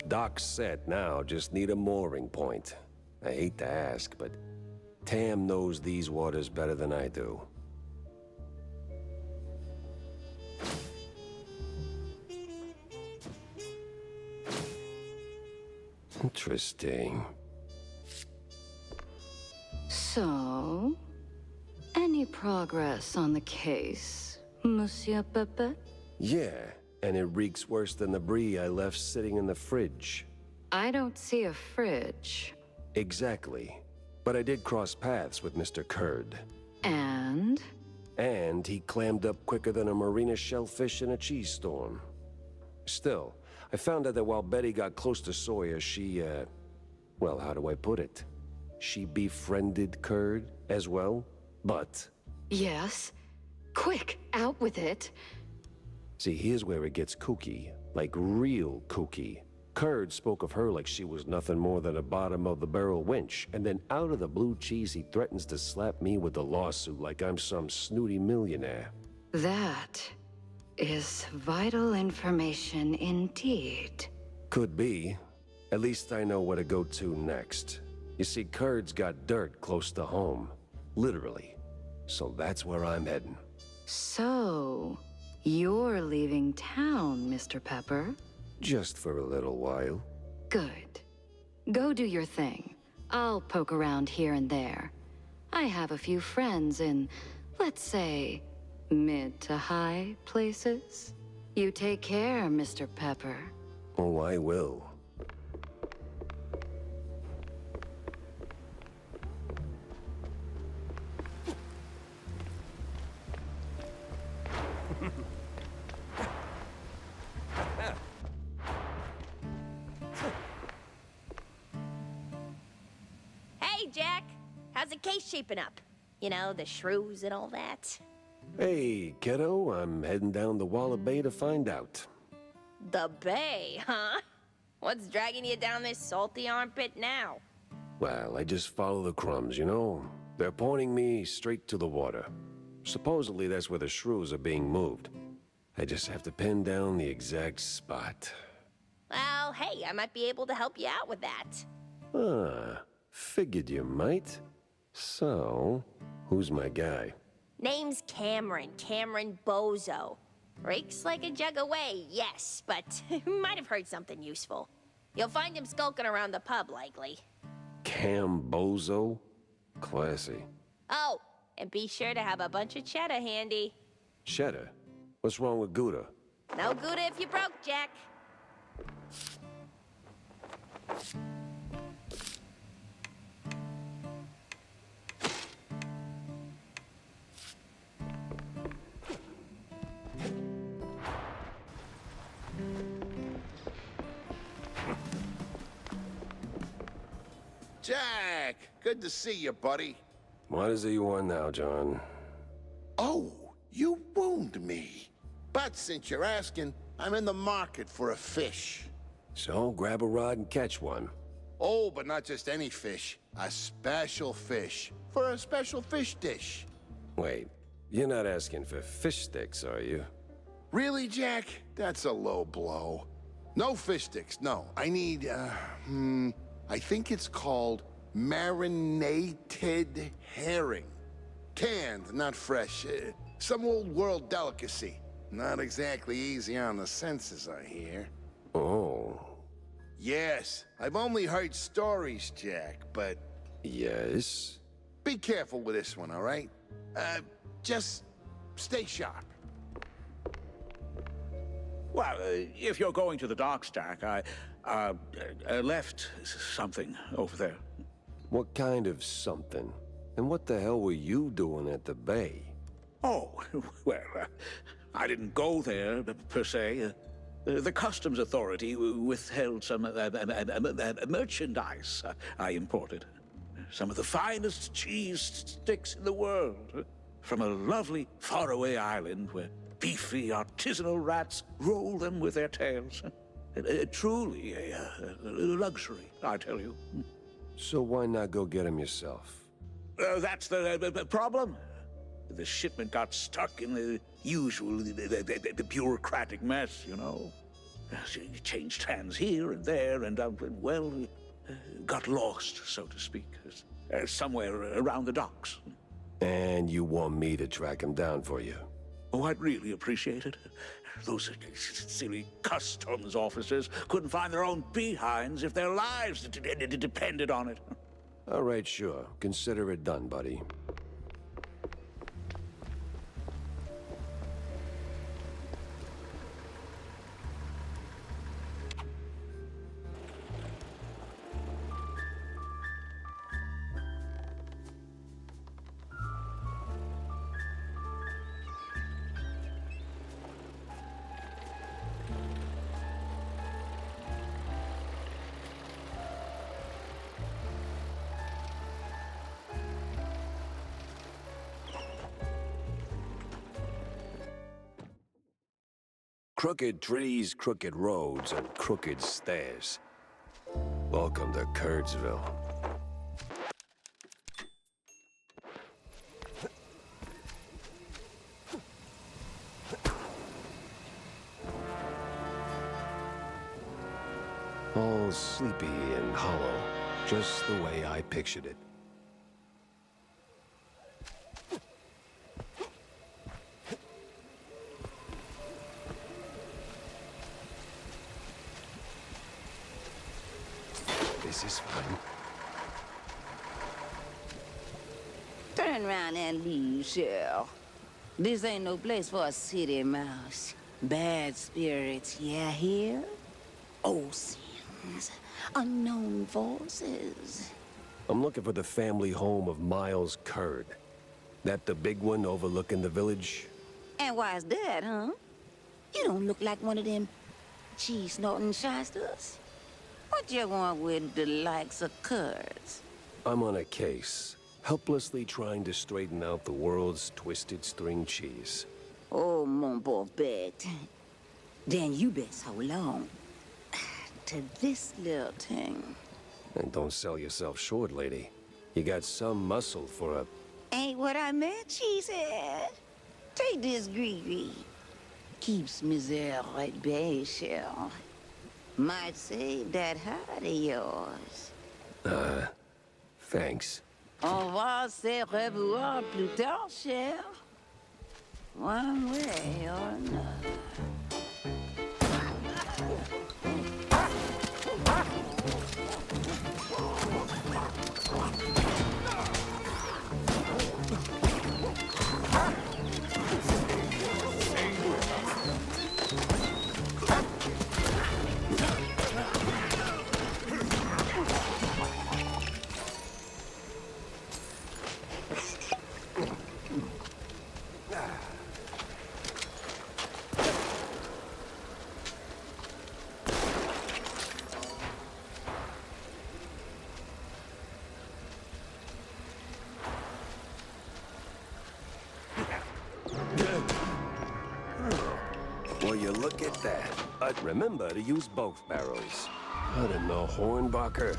Dock's set now, just need a mooring point. I hate to ask, but Tam knows these waters better than I do. Interesting. So, any progress on the case, Monsieur Pepe? Yeah, and it reeks worse than the brie I left sitting in the fridge. I don't see a fridge. Exactly. But I did cross paths with Mr. Kurd. And? And he clammed up quicker than a marina shellfish in a cheese storm. Still, I found out that while Betty got close to Sawyer, she, well, how do I put it? She befriended Kurd as well, but... Yes. Quick, out with it. See, here's where it gets kooky. Like real kooky. Kurd spoke of her like she was nothing more than a bottom-of-the-barrel winch, and then out of the blue cheese he threatens to slap me with the lawsuit like I'm some snooty millionaire. That is vital information indeed. Could be. At least I know where to go to next. You see, Kurd's got dirt close to home. Literally. So that's where I'm heading. So, you're leaving town, Mr. Pepper? Just for a little while. Good. Go do your thing. I'll poke around here and there. I have a few friends in, let's say, mid to high places. You take care, Mr. Pepper. Oh, I will. Hey, Jack. How's the case shaping up? You know, the shrews and all that. Hey, kiddo, I'm heading down the Walla Bay to find out. The Bay, huh? What's dragging you down this salty armpit now? Well, I just follow the crumbs, you know? They're pointing me straight to the water. Supposedly that's where the shrews are being moved. I just have to pin down the exact spot. Well, hey, I might be able to help you out with that. Ah, figured you might. So, who's my guy? Name's Cameron Bozo. Rakes like a jug away, yes, but might have heard something useful. You'll find him skulking around the pub, likely. Cambozo? Classy. Oh, and be sure to have a bunch of cheddar handy. Cheddar? What's wrong with Gouda? No Gouda if you broke, Jack. Jack, good to see you, buddy. What is it you want now, John? Oh, you wound me. But since you're asking, I'm in the market for a fish. So, grab a rod and catch one. Oh, but not just any fish. A special fish. For a special fish dish. Wait, you're not asking for fish sticks, are you? Really, Jack? That's a low blow. No fish sticks, no. I need, I think it's called marinated herring. Canned, not fresh. Some old world delicacy. Not exactly easy on the senses, I hear. Oh. Yes, I've only heard stories, Jack, but... Yes? Be careful with this one, all right? Just stay sharp. Well, if you're going to the docks, Jack, I left something over there. What kind of something? And what the hell were you doing at the bay? Oh, well, I didn't go there, per se. The customs authority withheld some merchandise I imported. Some of the finest cheese sticks in the world. From a lovely faraway island where beefy artisanal rats roll them with their tails. Truly a luxury, I tell you. So why not go get them yourself? That's the problem. The shipment got stuck in the usual the bureaucratic mess, you know. It changed hands here and there, and well, got lost, so to speak, somewhere around the docks. And you want me to track him down for you? Oh, I'd really appreciate it. Those silly customs officers couldn't find their own behinds if their lives depended on it. All right, sure. Consider it done, buddy. Crooked trees, crooked roads, and crooked stairs. Welcome to Kurtzville. All sleepy and hollow, just the way I pictured it. This is fun. Turn around and leave, Cheryl. This ain't no place for a city mouse. Bad spirits, yeah, here? Old sins, unknown forces. I'm looking for the family home of Miles Curd. That the big one overlooking the village? And why's that, huh? You don't look like one of them cheese-snorting shysters. What you want with the likes of Curds? I'm on a case, helplessly trying to straighten out the world's twisted string cheese. Oh, mon pauvre bête. Then you best hold on to this little thing. And don't sell yourself short, lady. You got some muscle for a... Ain't what I meant, cheesehead. Take this gree-gree. Keeps misère right bay, Cheryl. Might save that heart of yours. Thanks. On va se revoir plus tard, cher. One way or another. Well, you look at that. But remember to use both barrels. I don't know, Hornbacher.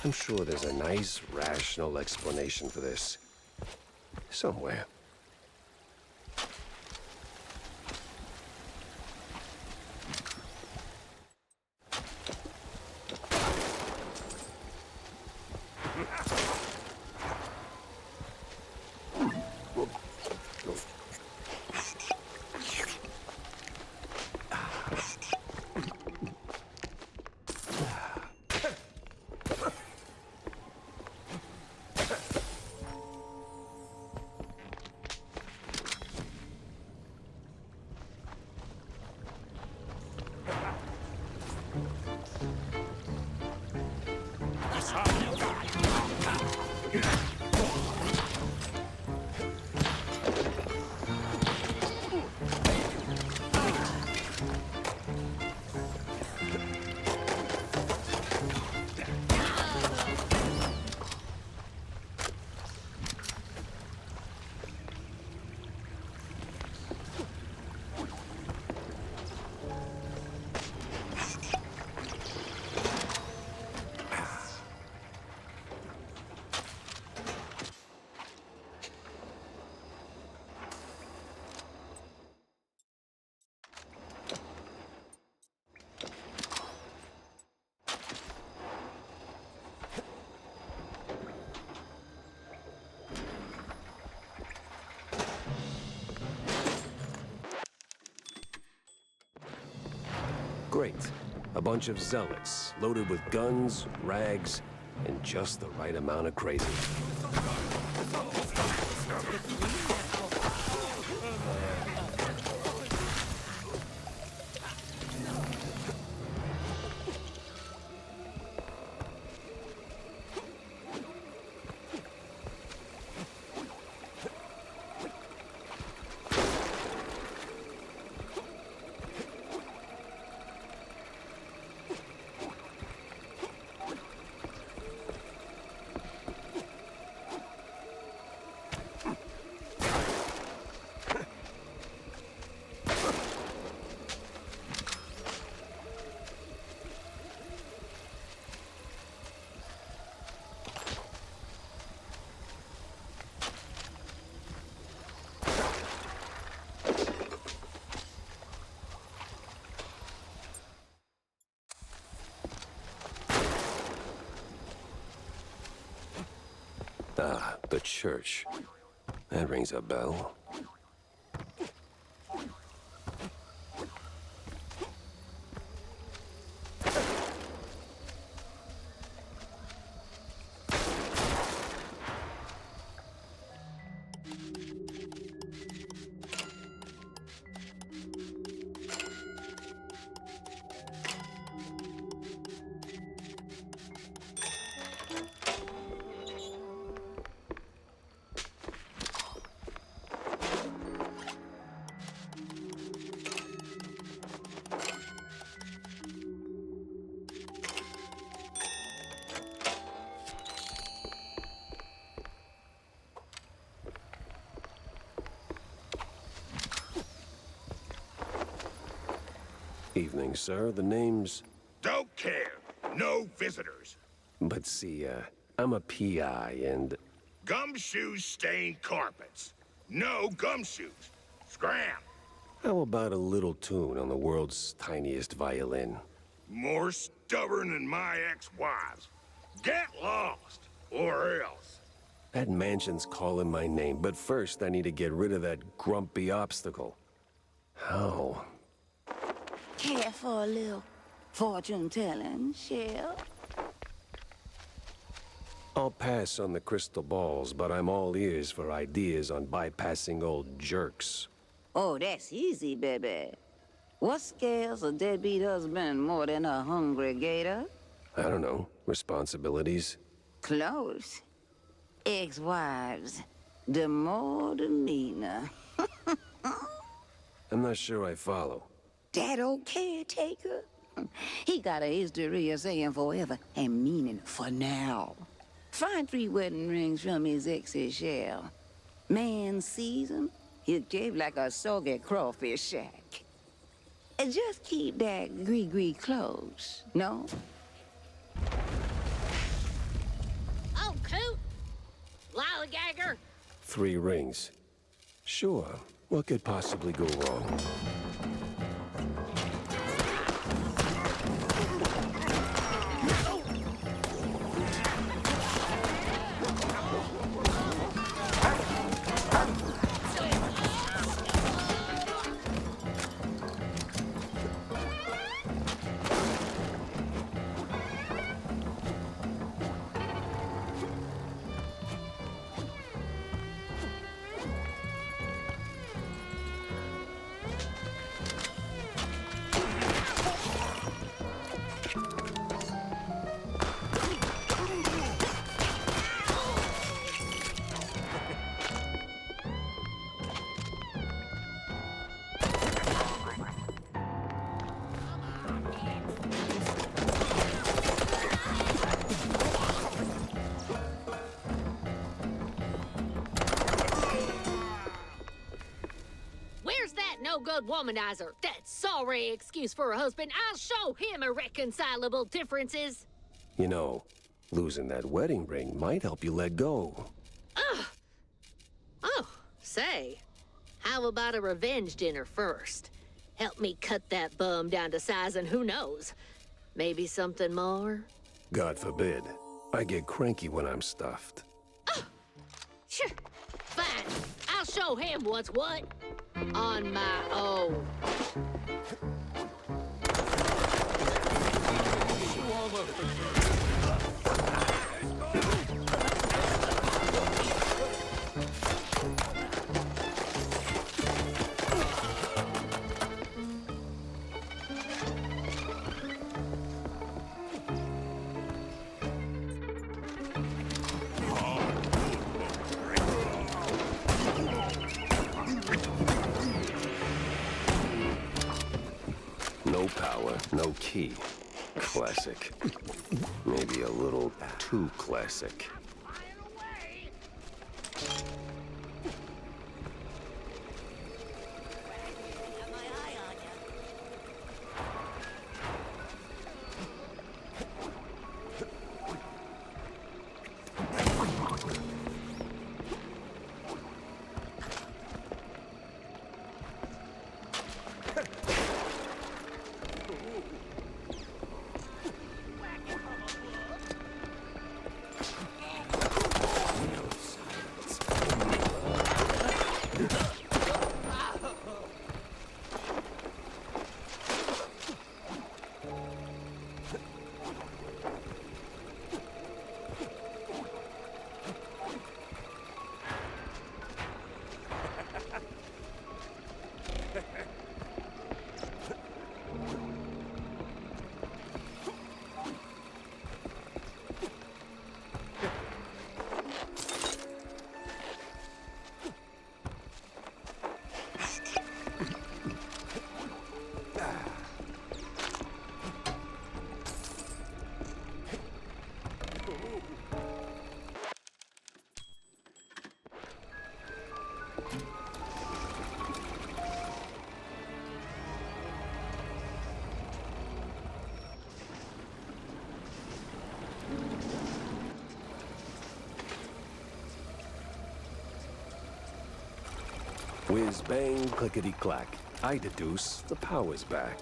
I'm sure there's a nice, rational explanation for this. Somewhere. Great. A bunch of zealots, loaded with guns, rags, and just the right amount of crazy. Ah, the church. That rings a bell. Evening, sir. The name's... Don't care. No visitors. But see, I'm a PI and... Gumshoes stain carpets. No gumshoes. Scram. How about a little tune on the world's tiniest violin? More stubborn than my ex-wives. Get lost, or else. That mansion's calling my name, but first I need to get rid of that grumpy obstacle. How? Care for a little fortune-telling, Shell? I'll pass on the crystal balls, but I'm all ears for ideas on bypassing old jerks. Oh, that's easy, baby. What scales a deadbeat husband more than a hungry gator? I don't know. Responsibilities? Close. Ex-wives. The more the meaner. I'm not sure I follow. That old caretaker? He got a history of saying forever and meaning for now. Find 3 wedding rings from his ex's shell. Man sees him, he'll cave like a soggy crawfish shack. And just keep that gree-gree close, no? Oh, Coot! Lollygagger! 3 rings. Sure. What could possibly go wrong? No-good womanizer. That sorry excuse for a husband. I'll show him irreconcilable differences. You know, losing that wedding ring might help you let go. Ugh. Oh, say, how about a revenge dinner first? Help me cut that bum down to size and who knows, maybe something more? God forbid. I get cranky when I'm stuffed. Oh, sure. Fine. I'll show him what's what. On my own. No power, no key. Classic. Maybe a little too classic. Whiz bang, clickety clack. I deduce the power's back.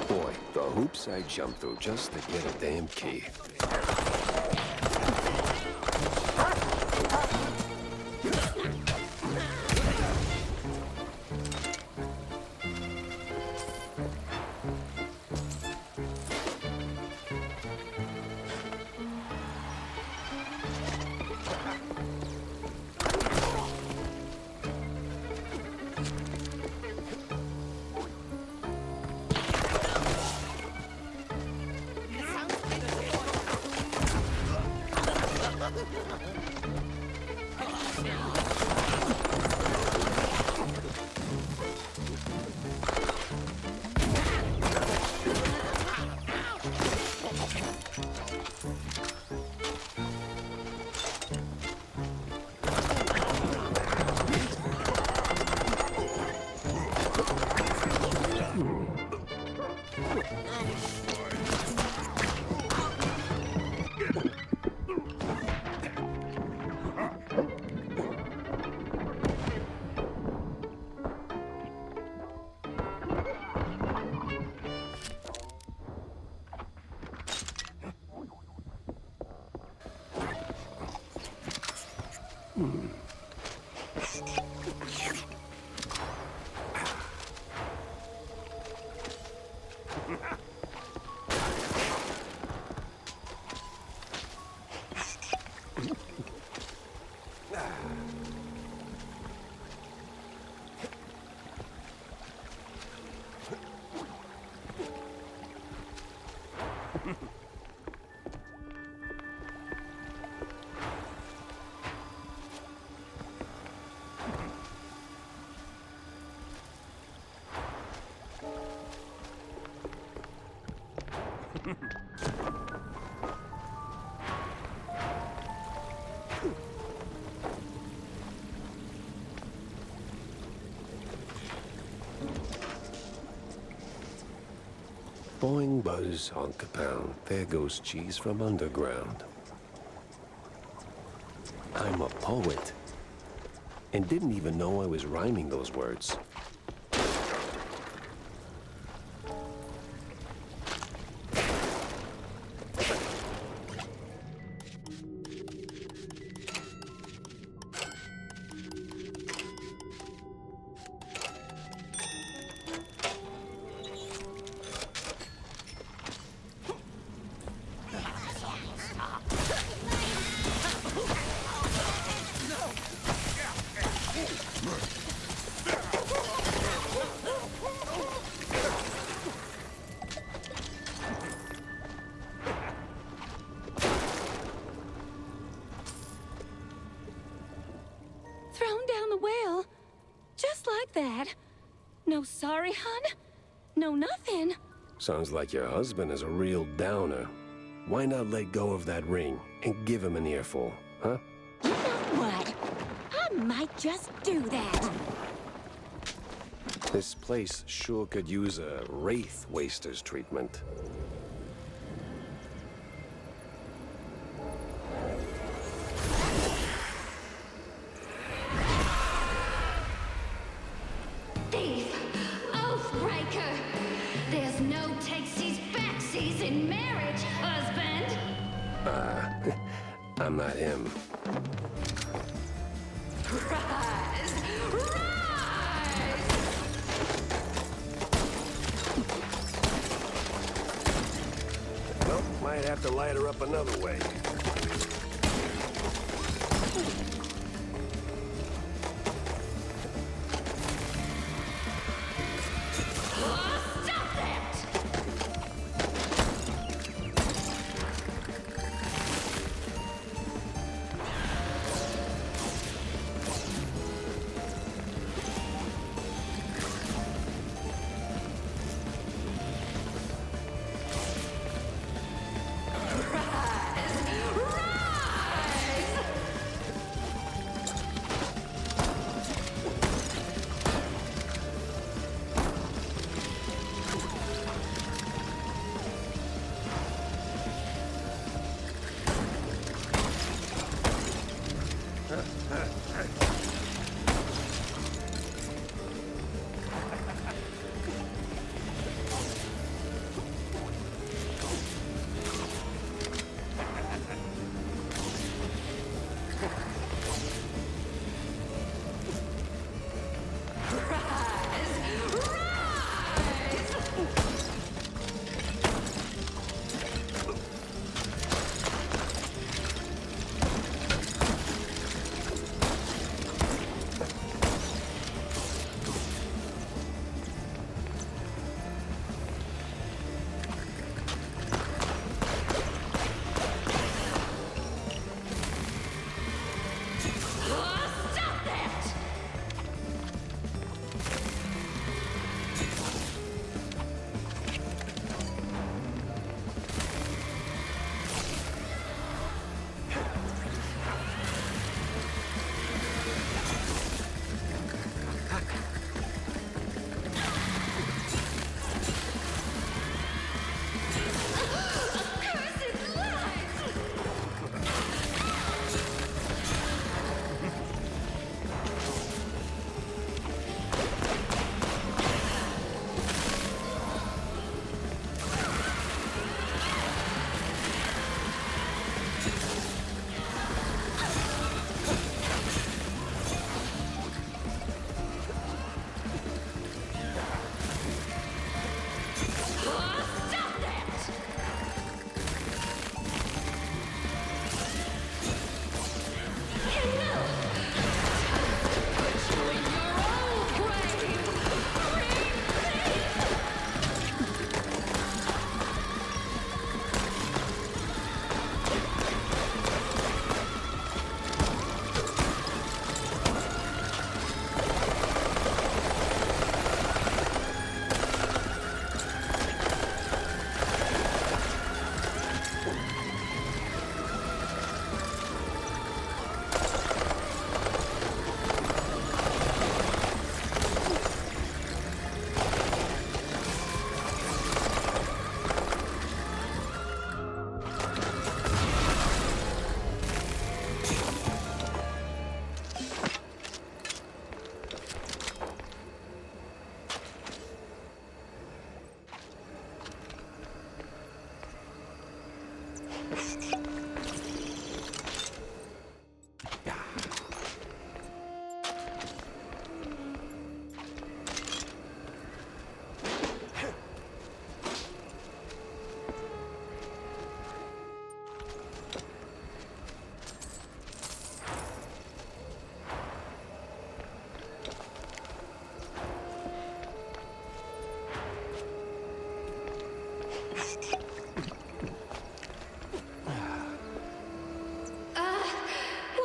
Boy, the hoops I jumped through just to get a damn key. Boing, buzz, honk a pound. There goes cheese from underground. I'm a poet. And didn't even know I was rhyming those words. Thrown down the well. Just like that. No sorry, hun? No nothing. Sounds like your husband is a real downer. Why not let go of that ring and give him an earful, huh? You know what? I might just do that. This place sure could use a wraith waster's treatment. Thief! Oathbreaker! There's no takesies backsies in marriage, husband! I'm not him. Rise! Rise! Well, might have to light her up another way. Stop that!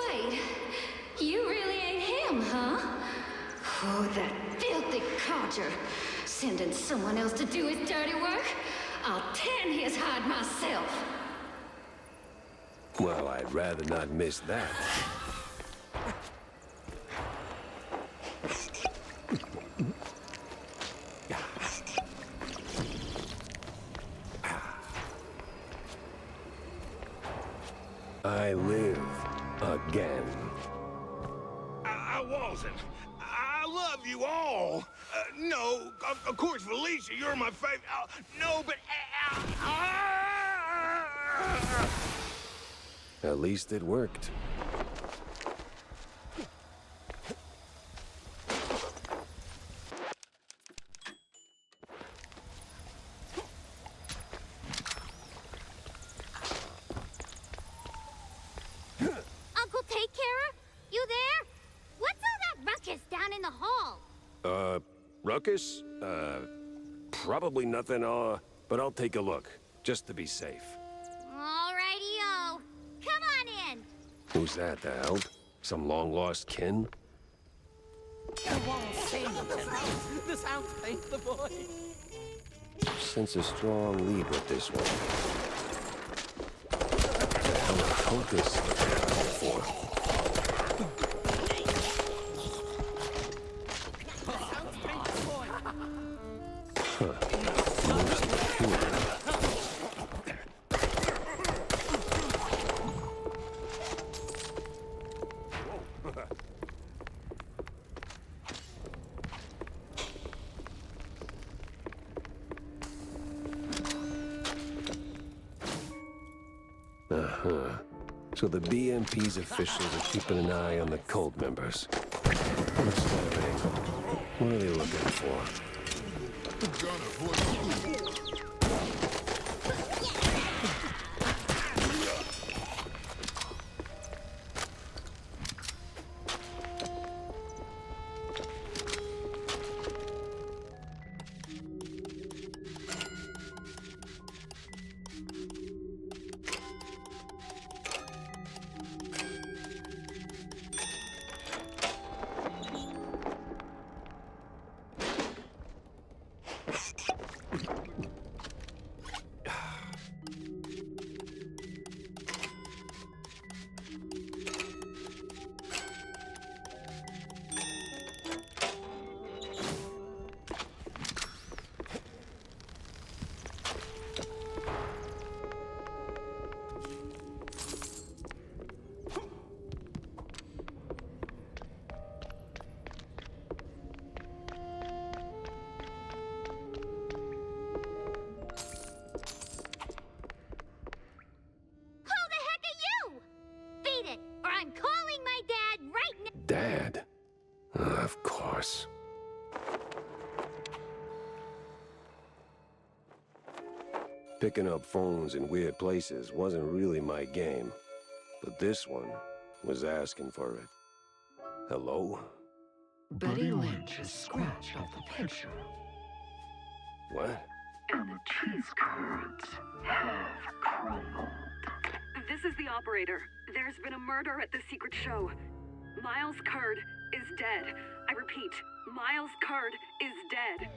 Wait. You really ain't him, huh? Oh, that filthy codger. Sending someone else to do his dirty work? I'll tan his hide myself. Well, I'd rather not miss that. I live again. I wasn't. I love you all. No, of course, Felicia, you're my favorite. No, but... At least it worked. Uncle Take Carer? You there? What's all that ruckus down in the hall? Ruckus? Probably nothing, but I'll take a look, just to be safe. Alrighty-o. Come on in. Who's that, the help? Some long-lost kin? This sounds thank the boy. Sense a strong lead with this one. What the hell are cultists for? So the BMP's officials are keeping an eye on the cult members. What's their angle? What are they looking for? Dad? Of course. Picking up phones in weird places wasn't really my game, but this one was asking for it. Hello? Betty Lynch is scratched off the picture. What? And the cheese curds have crumbled. This is the operator. There's been a murder at the secret show. Miles Curd is dead. I repeat, Miles Curd is dead.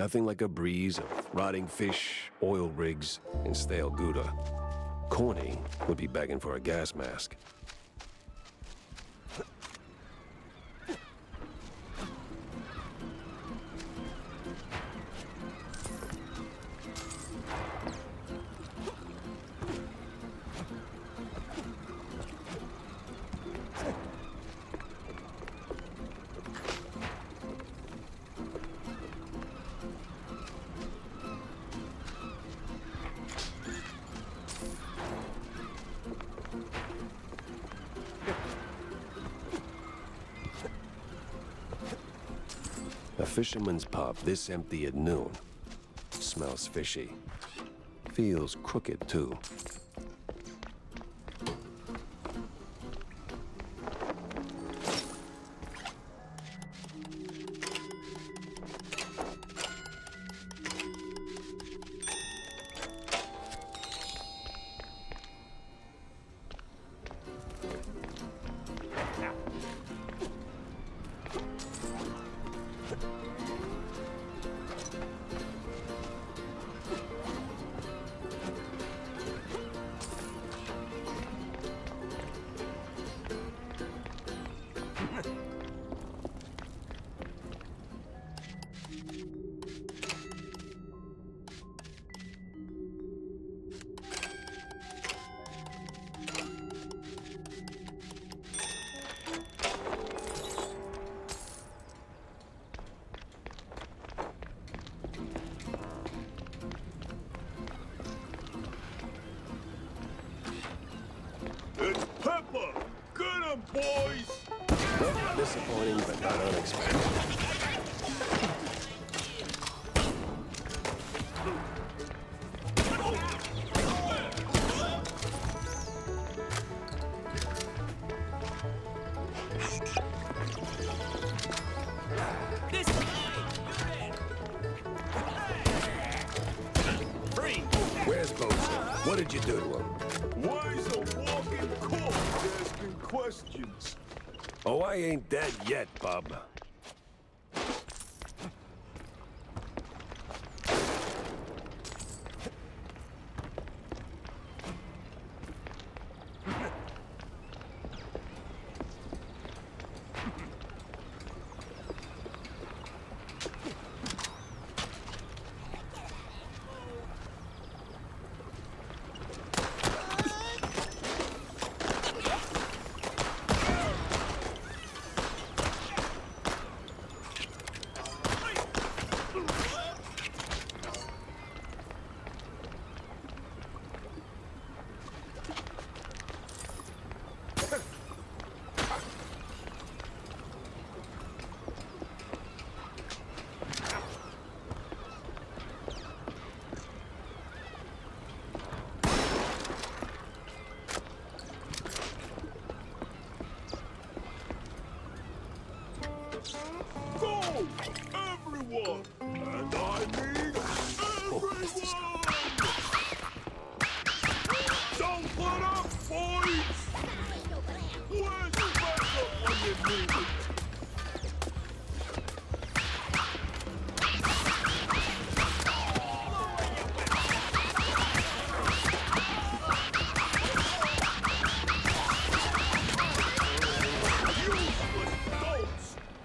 Nothing like a breeze of rotting fish, oil rigs, and stale Gouda. Corny would be begging for a gas mask. A fisherman's pub this empty at noon. Smells fishy. Feels crooked, too. It's Pepper! Get him, boys! Well, disappointing, but not unexpected. Where's Bosa? What did you do to him? Why is a walking corpse asking questions? Oh, I ain't dead yet, bub. Go! Everyone! And I mean everyone! Don't put up, boys! Where's the backup when you need it?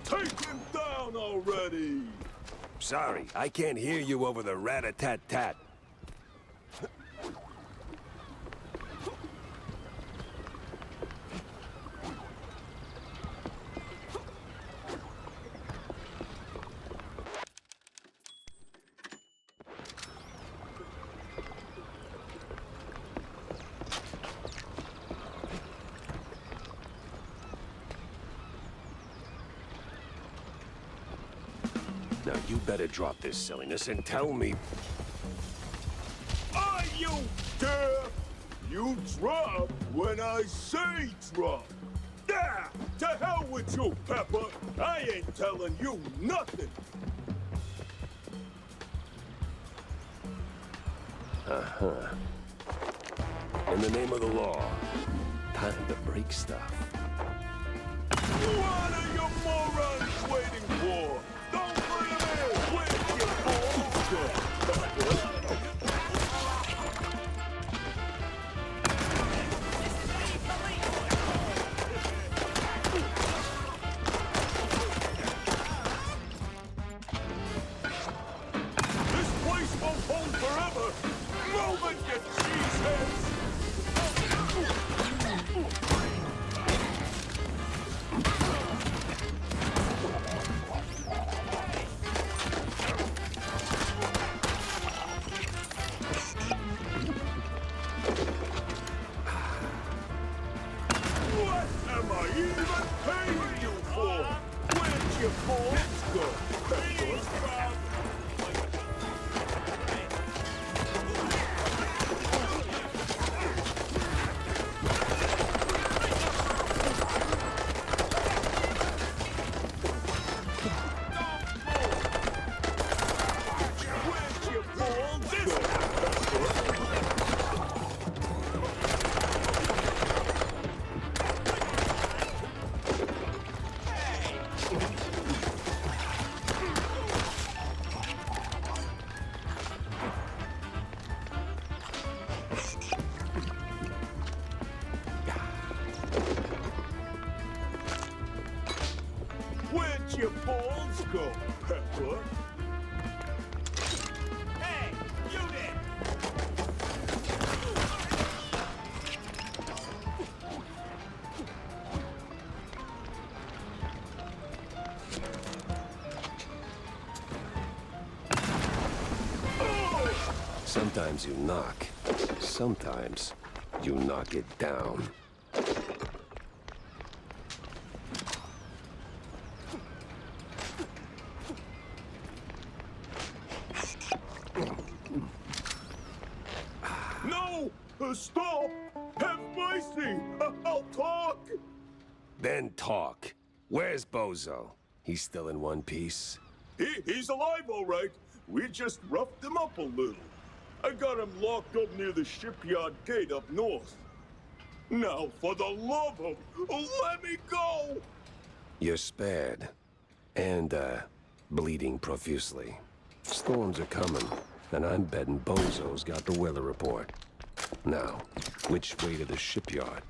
Take him down already! Sorry, I can't hear you over the rat-a-tat-tat. Now you better drop this silliness and tell me... Are you deaf? You drop when I say drop. Yeah, to hell with you, Pepper. I ain't telling you nothing. Uh-huh. In the name of the law, time to break stuff. What are you morons waiting for? Don't bring him in! Wait, you boy! Let's go, Pepper. Hey, you there! Sometimes you knock. Sometimes you knock it down. No! Stop! Have mercy! I'll talk! Then talk. Where's Bozo? He's still in one piece? He's alive, all right. We just roughed him up a little. I got him locked up near the shipyard gate up north. Now, for the love of... let me go! You're spared. And, bleeding profusely. Storms are coming, and I'm betting Bozo's got the weather report. Now, which way to the shipyard?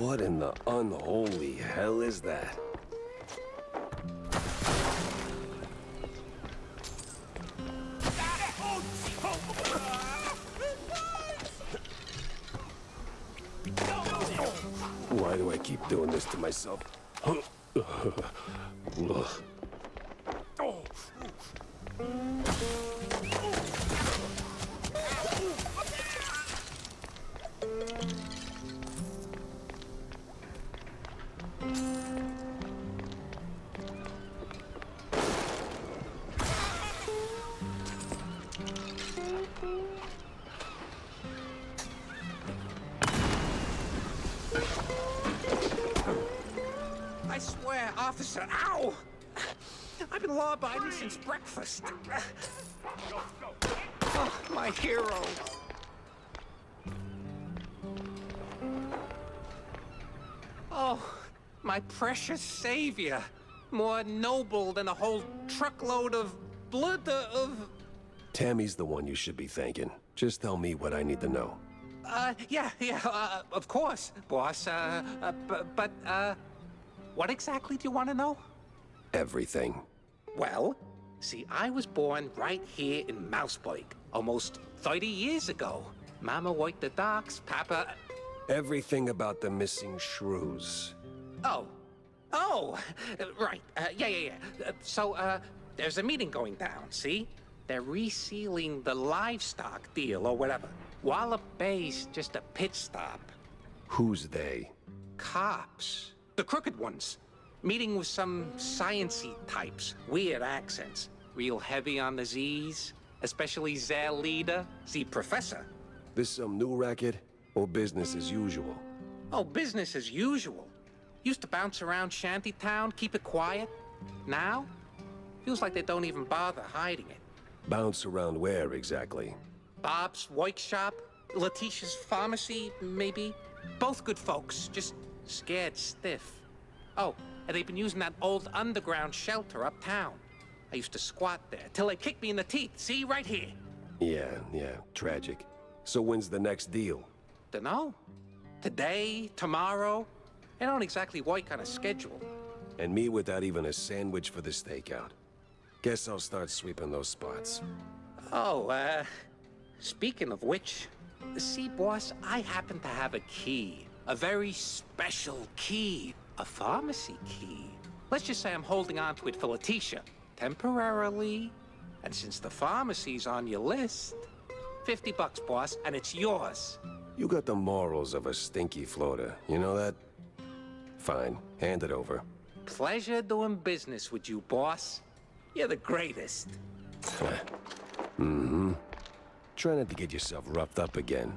What in the unholy hell is that? Why do I keep doing this to myself? Ugh. I swear, officer, ow! I've been law-abiding since breakfast. Oh, my hero. Oh, my precious savior. More noble than a whole truckload of blood of... Tammy's the one you should be thanking. Just tell me what I need to know. Yeah, of course, boss. But, what exactly do you want to know? Everything. Well, see, I was born right here in Mouseburg, almost 30 years ago. Mama worked the docks, Papa... Everything about the missing shrews. Oh, right, yeah. So, there's a meeting going down, see? They're resealing the livestock deal or whatever. Wallop Bay's just a pit stop. Who's they? Cops. The crooked ones. Meeting with some science-y types. Weird accents. Real heavy on the Z's. Especially their leader, the professor. This some new racket? Or business as usual? Oh, business as usual. Used to bounce around Shantytown, keep it quiet. Now? Feels like they don't even bother hiding it. Bounce around where exactly? Bob's workshop, Letitia's pharmacy, maybe. Both good folks, just scared stiff. Oh, and they've been using that old underground shelter uptown. I used to squat there till they kicked me in the teeth. See, right here. Yeah, tragic. So when's the next deal? Dunno. Today, tomorrow. They don't exactly work on a schedule. And me without even a sandwich for the stakeout. Guess I'll start sweeping those spots. Oh, speaking of which, see, boss, I happen to have a key. A very special key. A pharmacy key. Let's just say I'm holding on to it for Letitia. Temporarily. And since the pharmacy's on your list, $50, boss, and it's yours. You got the morals of a stinky floater, you know that? Fine, hand it over. Pleasure doing business with you, boss. You're the greatest. Mm-hmm. Try not to get yourself roughed up again.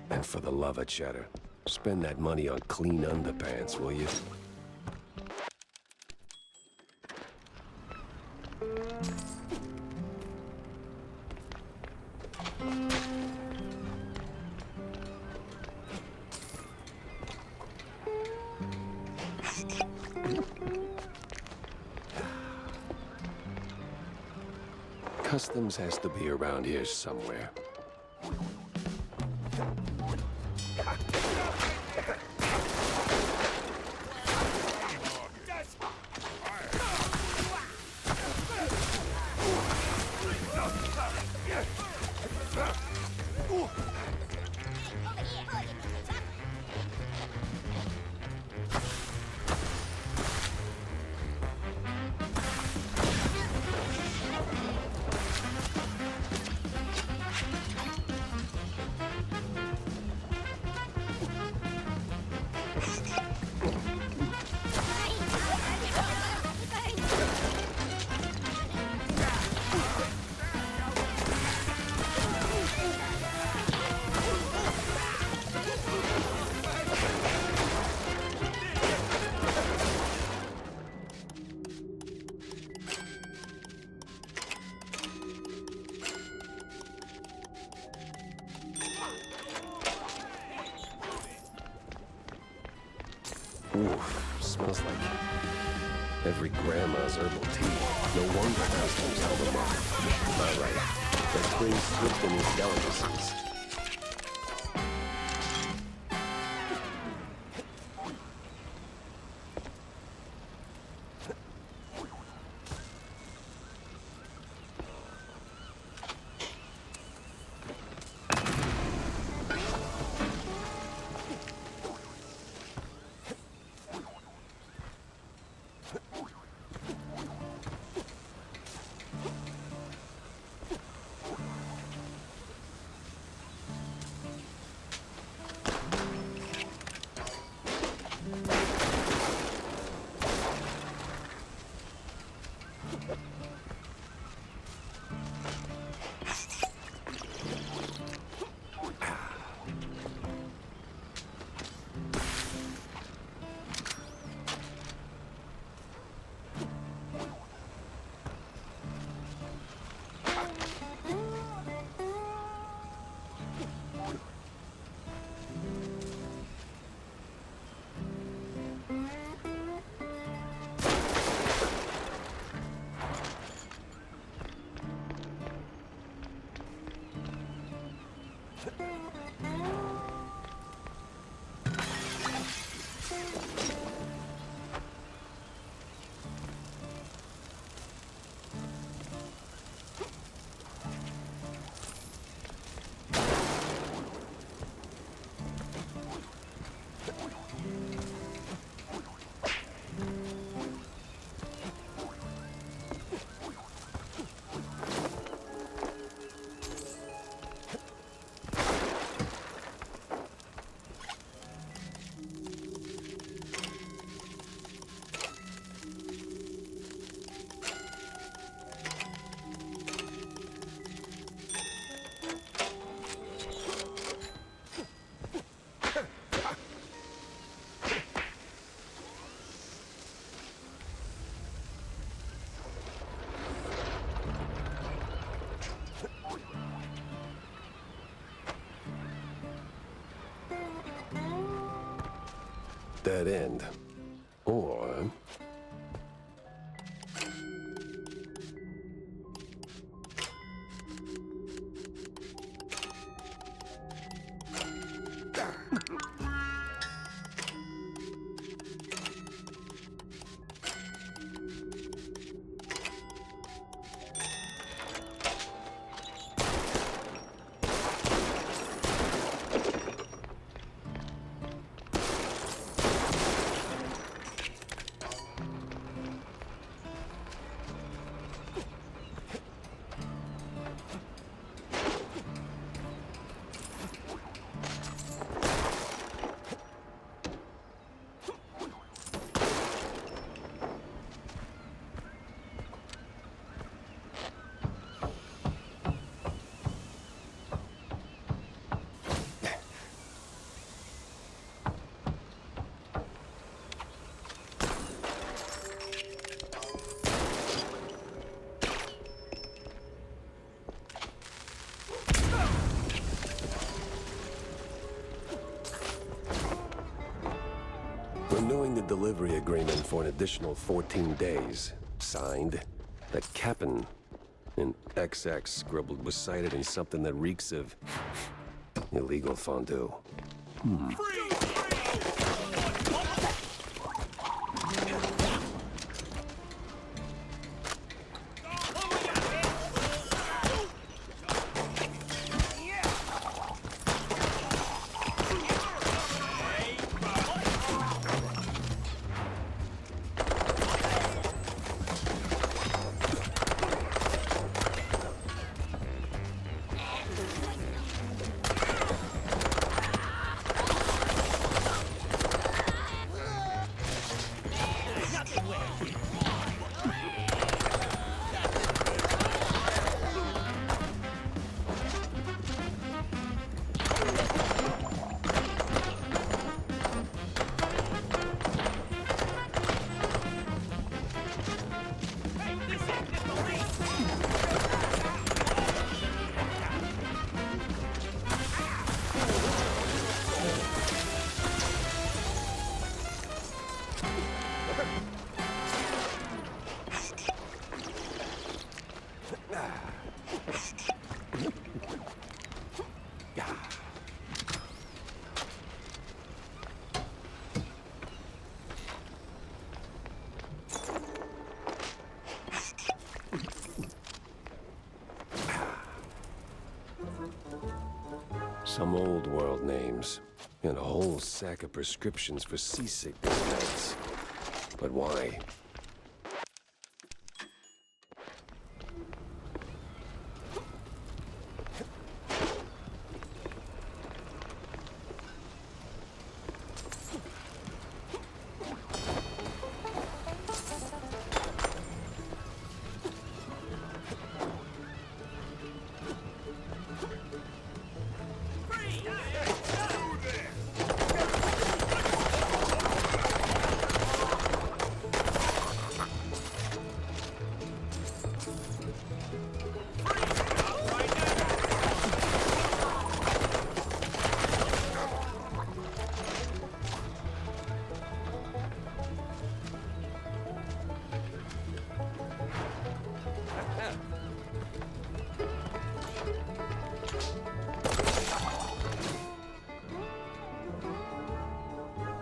And for the love of cheddar, spend that money on clean underpants, will you? Customs has to be around here somewhere. Oof, smells like every grandma's herbal tea. No wonder customs held them up. All right, let's bring Swift and his delicacies. dead end. Or... Renewing the delivery agreement for an additional 14 days. Signed, the cap'n in XX scribbled was cited in something that reeks of illegal fondue. Some old world names, and a whole sack of prescriptions for seasickness meds. But why?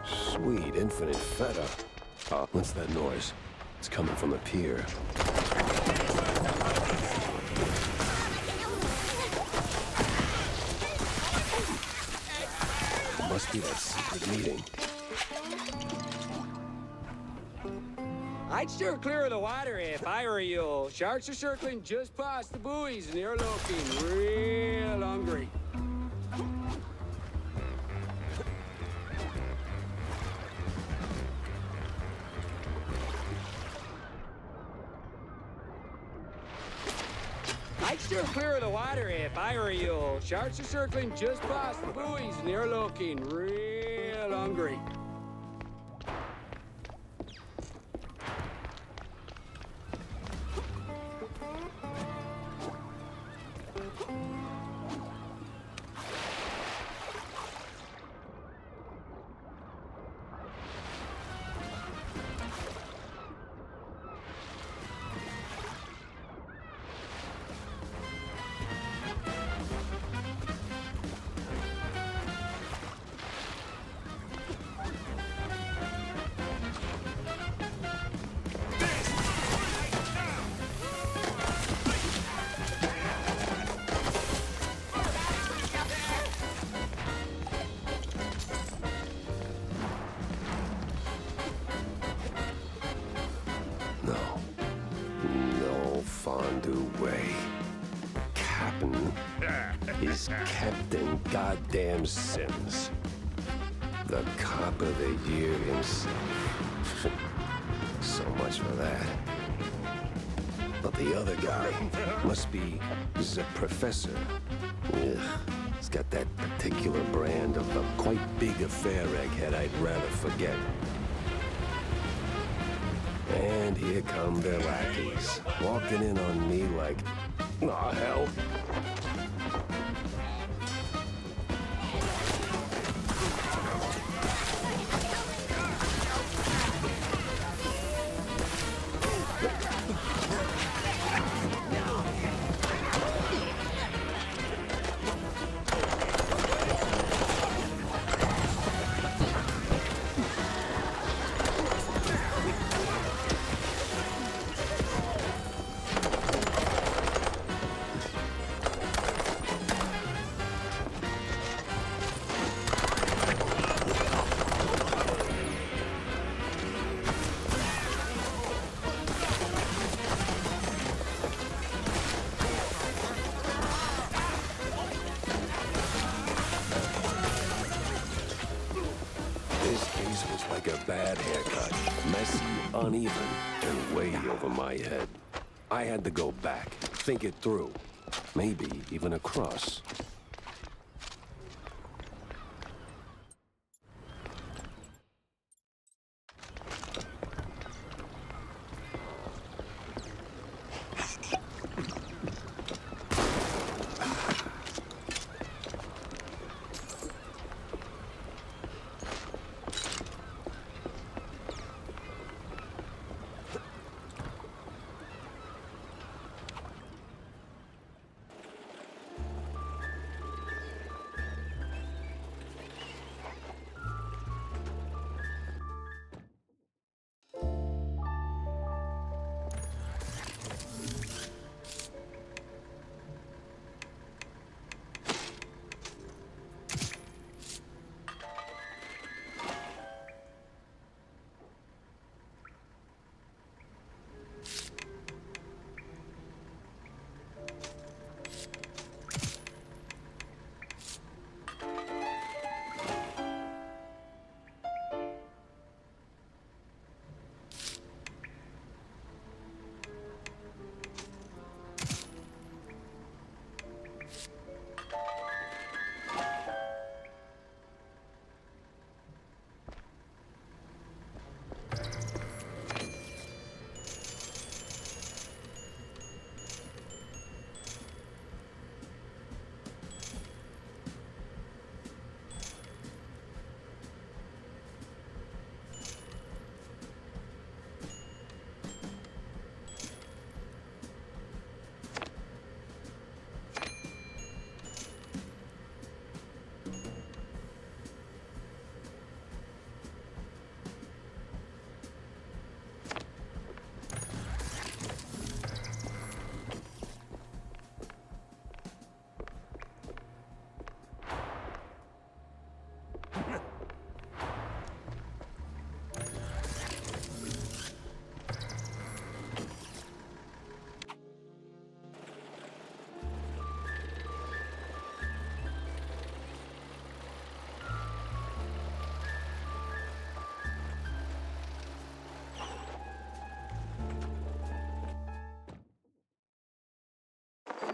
Sweet infinite feta. What's that noise? It's coming from the pier. Must be that secret meeting. I'd steer clear of the water if I were you. Sharks are circling just past the buoys, and they're looking real hungry. I'd steer clear of the water if I were you. Sharks are circling just past the buoys, and they're looking real hungry. way. Captain is Captain Goddamn Sims. The cop of the year himself. So much for that. But the other guy must be the professor. Ugh, he's got that particular brand of a quite big affair egghead I'd rather forget. And here come their lackeys, walking in on me like, aw, hell. A bad haircut, messy, uneven, and way over my head. I had to go back, think it through, maybe even across.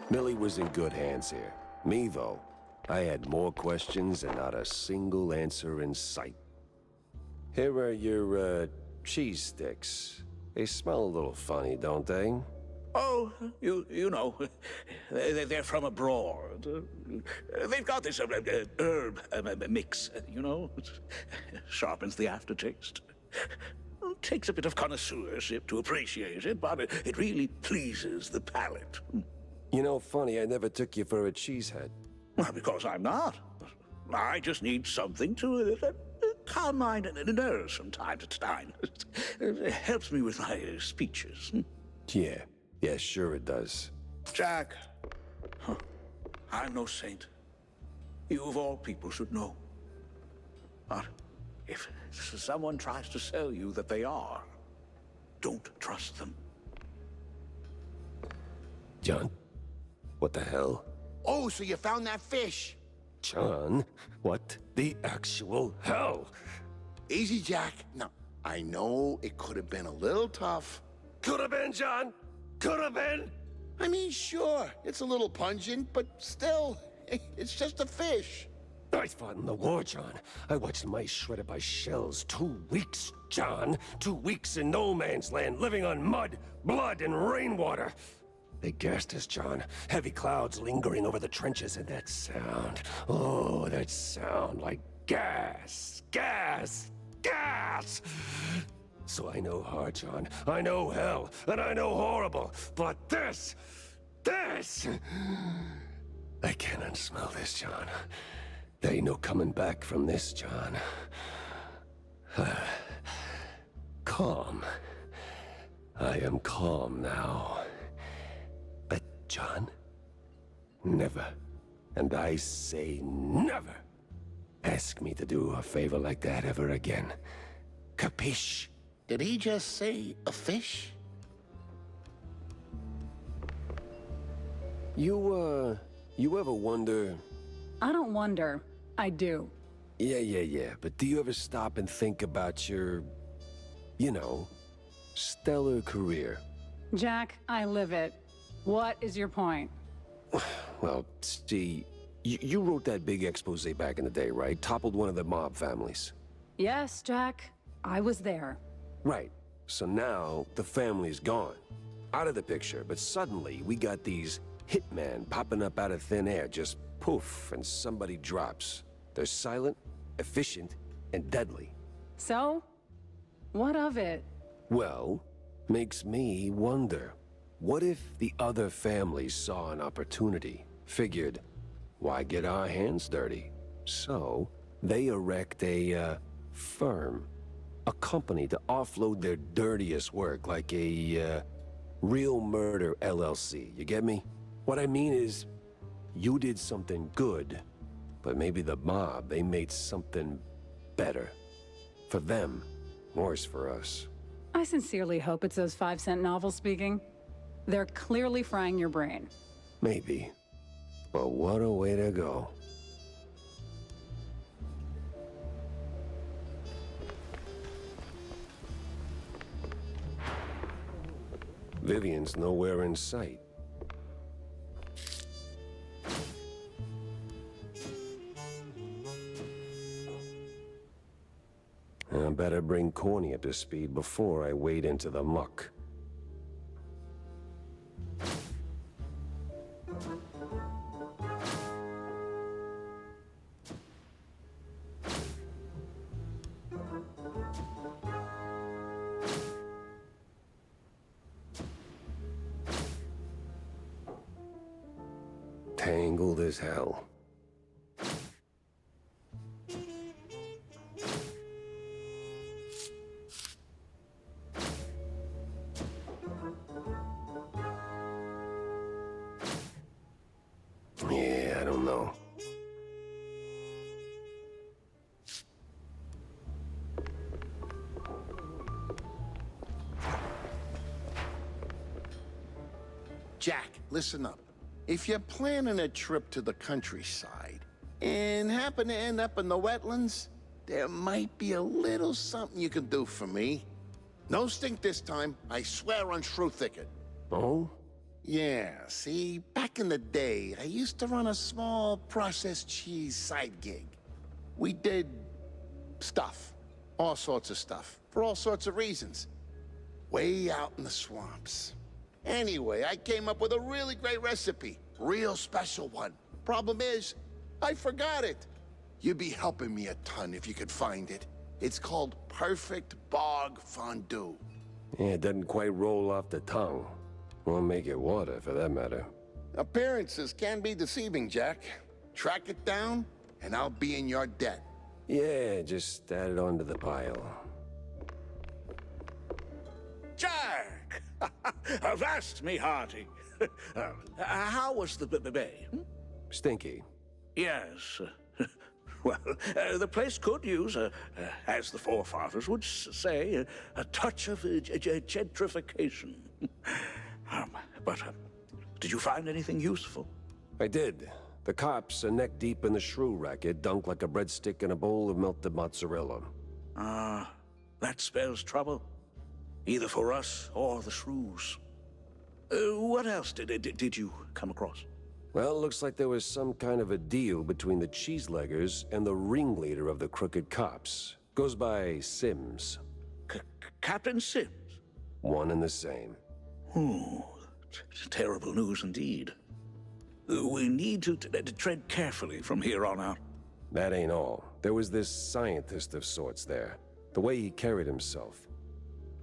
Millie was in good hands here. Me, though, I had more questions and not a single answer in sight. Here are your, cheese sticks. They smell a little funny, don't they? Oh, you know, they're from abroad. They've got this herb mix, you know. Sharpens the aftertaste. Takes a bit of connoisseurship to appreciate it, but it really pleases the palate. You know, funny, I never took you for a cheesehead. Well, because I'm not. I just need something to calm my nerves from time to time. It helps me with my speeches. Yeah, sure it does. Jack, I'm no saint. You of all people should know. But if someone tries to sell you that they are, don't trust them. John? What the hell? Oh, so you found that fish? John? What the actual hell? Easy, Jack. Now, I know it could have been a little tough. Could have been, John. Could have been. I mean, sure, it's a little pungent, but still, it's just a fish. I fought in the war, John. I watched mice shredded by shells. 2 weeks, John. 2 weeks in no man's land, living on mud, blood, and rainwater. They gassed us, John. Heavy clouds lingering over the trenches, and that sound. Oh, that sound like gas. Gas. Gas! So I know hard, John. I know hell, and I know horrible. But this... I cannot smell this, John. There ain't no coming back from this, John. Calm. I am calm now. But, John, never, and I say never, ask me to do a favor like that ever again. Capiche? Did he just say a fish? You ever wonder... I don't wonder. I do. Yeah. But do you ever stop and think about your, you know, stellar career? Jack, I live it. What is your point? Well, see, you wrote that big expose back in the day, right? Toppled one of the mob families. Yes, Jack. I was there. Right. So now, the family's gone. Out of the picture, but suddenly we got these hitmen popping up out of thin air, just poof, and somebody drops. They're silent, efficient, and deadly. So? What of it? Well, makes me wonder. What if the other families saw an opportunity, figured, why get our hands dirty? So, they erect a, firm. A company to offload their dirtiest work, like a, Real Murder LLC, you get me? What I mean is, you did something good, but maybe the mob, they made something better. For them, worse for us. I sincerely hope it's those 5-cent novels speaking. They're clearly frying your brain. Maybe. But what a way to go. Vivian's nowhere in sight. I better bring Corny up to speed before I wade into the muck. Tangled as hell. Yeah, I don't know. Jack, listen up. If you're planning a trip to the countryside and happen to end up in the wetlands, there might be a little something you can do for me. No stink this time, I swear on Shrew Thicket. Oh? Yeah, see, back in the day, I used to run a small processed cheese side gig. We did stuff, all sorts of stuff, for all sorts of reasons. Way out in the swamps. Anyway, I came up with a really great recipe. Real special one. Problem is, I forgot it. You'd be helping me a ton if you could find it. It's called Perfect Bog Fondue. Yeah, it doesn't quite roll off the tongue. Won't make it water, for that matter. Appearances can be deceiving, Jack. Track it down, and I'll be in your debt. Yeah, just add it onto the pile. Jack! Avast me hearty. How was the bay? Stinky. Yes. Well, the place could use, as the forefathers would say, a touch of gentrification. But Did you find anything useful? I did. The cops are neck deep in the shrew racket, dunked like a breadstick in a bowl of melted mozzarella. That spells trouble. Either for us or the shrews. What else did you come across? Well, looks like there was some kind of a deal between the cheeseleggers and the ringleader of the crooked cops. Goes by Sims. Captain Sims? One and the same. Terrible news indeed. We need to tread carefully from here on out. That ain't all. There was this scientist of sorts there. The way he carried himself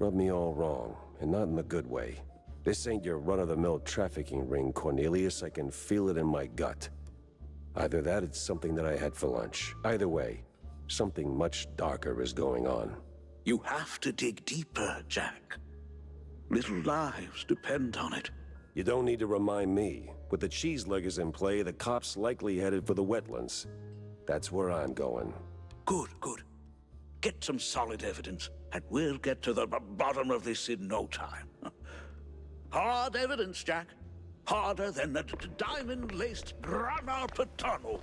rubbed me all wrong, and not in the good way. This ain't your run-of-the-mill trafficking ring, Cornelius. I can feel it in my gut. Either that, it's something that I had for lunch. Either way, something much darker is going on. You have to dig deeper, Jack. Little lives depend on it. You don't need to remind me. With the cheeseleggers in play, the cops likely headed for the wetlands. That's where I'm going. Good. Get some solid evidence, and we'll get to the bottom of this in no time. Hard evidence, Jack. Harder than the diamond-laced Grana Patano.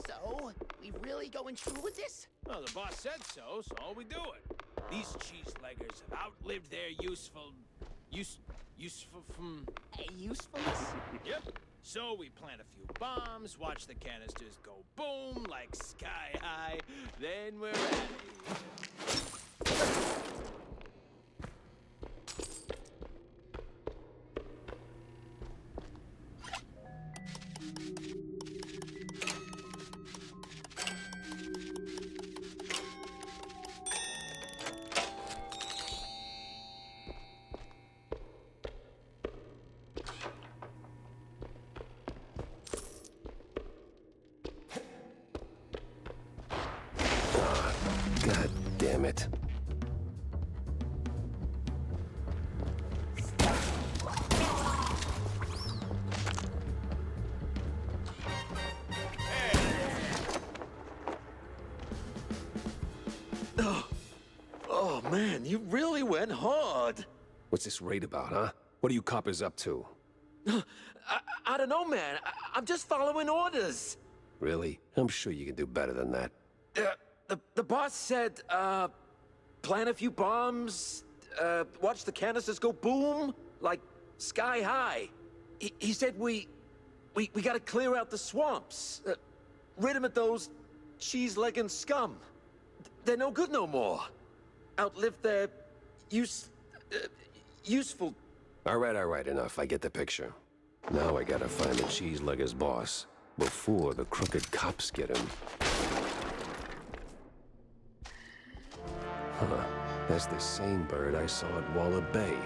So, we really going through with this? Well, the boss said so, so we do it. These cheeseleggers have outlived their usefulness? Yep. So we plant a few bombs, watch the canisters go boom like sky high, then we're at it. God damn it. Oh, man, you really went hard. What's this raid about, huh? What are you coppers up to? I don't know, man. I'm just following orders. Really? I'm sure you can do better than that. The boss said, plant a few bombs, watch the canisters go boom, like sky high. He said we gotta clear out the swamps, rid him of those cheese-legging scum. They're no good no more. Outlived their useful... All right, enough. I get the picture. Now I gotta find the cheeseleggers' boss before the crooked cops get him. Huh. That's the same bird I saw at Waller Bay.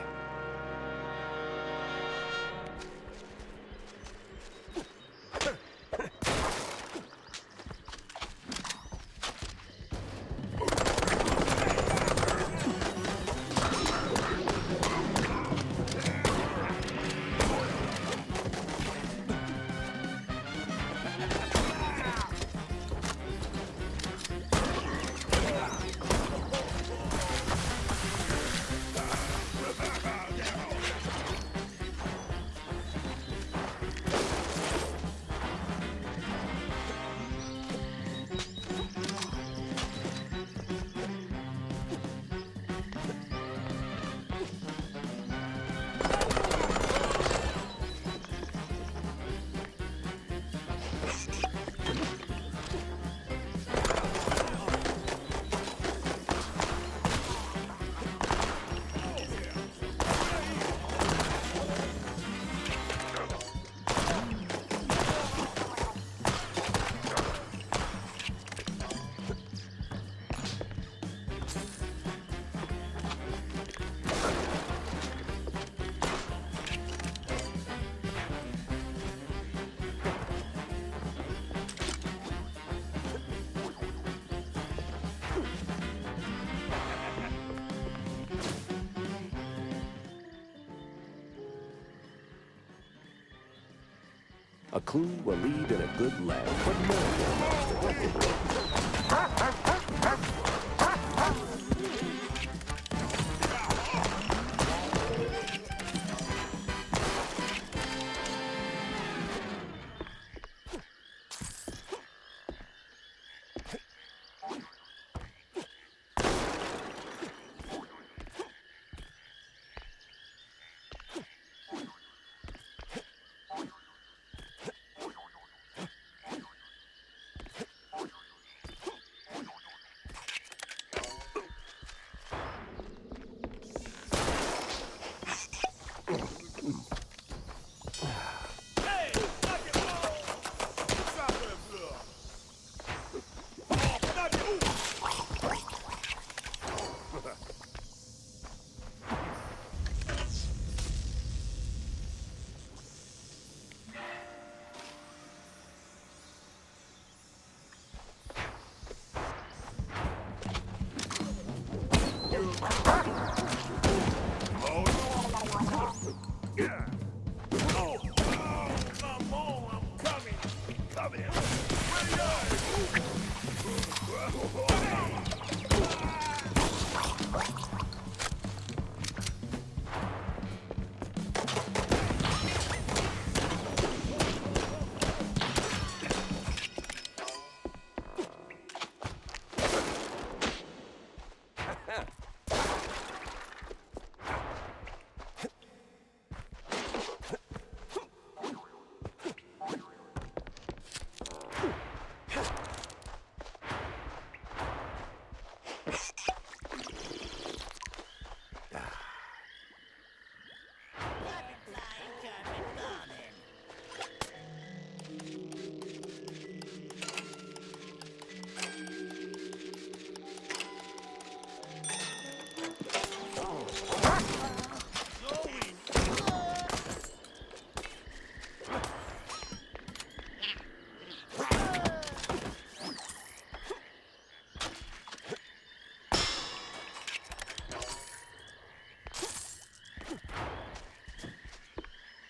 A clue, a lead, and a good laugh. But more than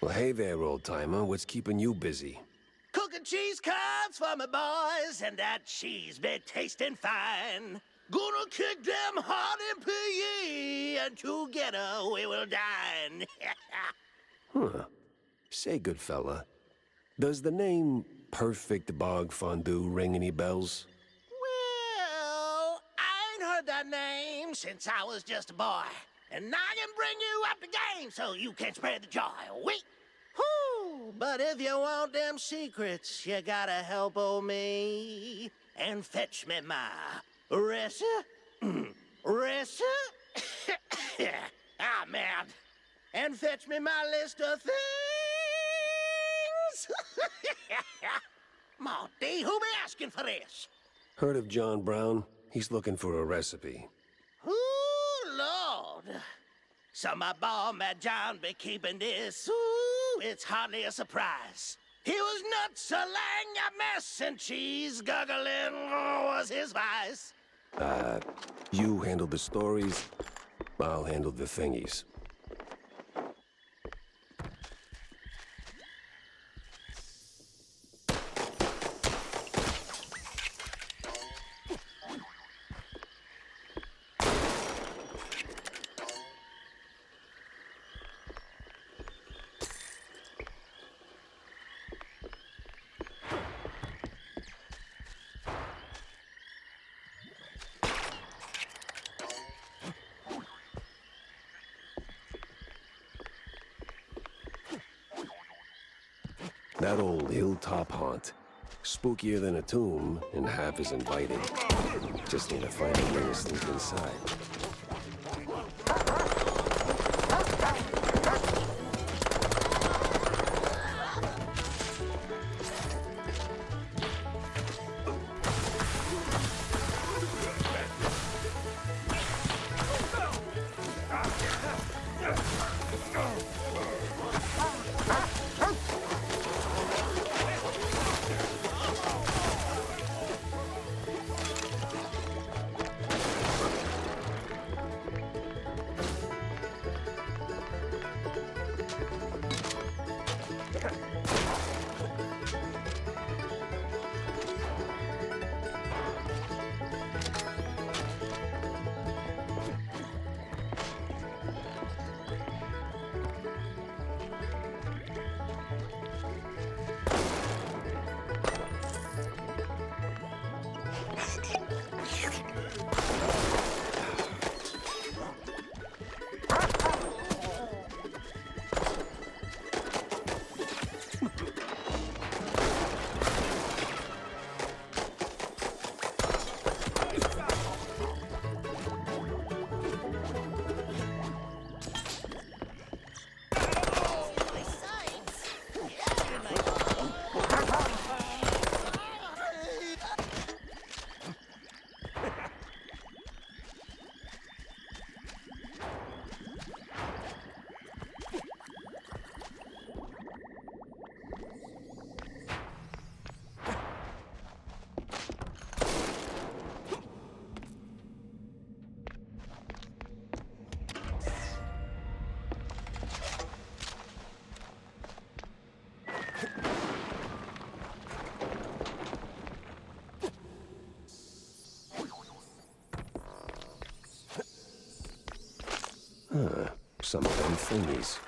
Well, hey there, old-timer. What's keeping you busy? Cooking cheese curds for my boys, and that cheese be tasting fine. Gonna kick them hard and pee, and together we will dine. Huh. Say, good fella, does the name Perfect Bog Fondue ring any bells? Well, I ain't heard that name since I was just a boy. And I can bring you up the game so you can spread the joy. Wait! Whoo! But if you want them secrets, you gotta help old me and fetch me my ah, man. And fetch me my list of things. Marty, who be asking for this? Heard of John Brown? He's looking for a recipe. Ooh, Lord. So my boy, Mad John, be keeping this. Ooh, it's hardly a surprise. He was nuts, a lang, a mess, and cheese guggling was his vice. You handle the stories, I'll handle the thingies. That old hilltop haunt. Spookier than a tomb, and half as inviting. Just need to find a way to sneak inside. Some of them thingies.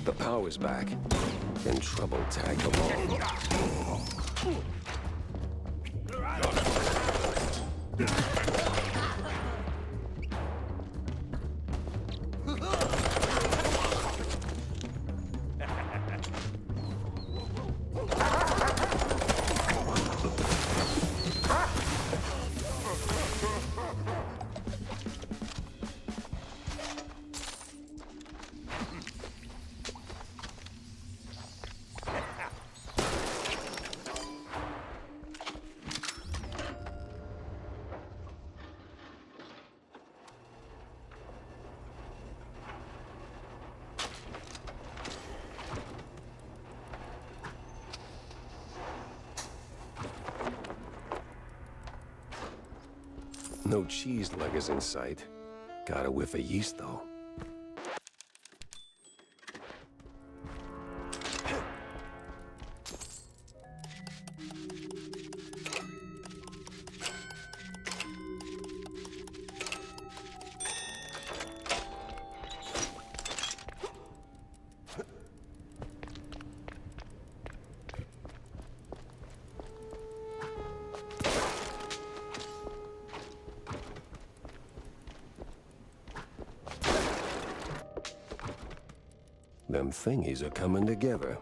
The power's back, and trouble tagged along. No cheese luggers in sight. Got a whiff of yeast, though. Them thingies are coming together.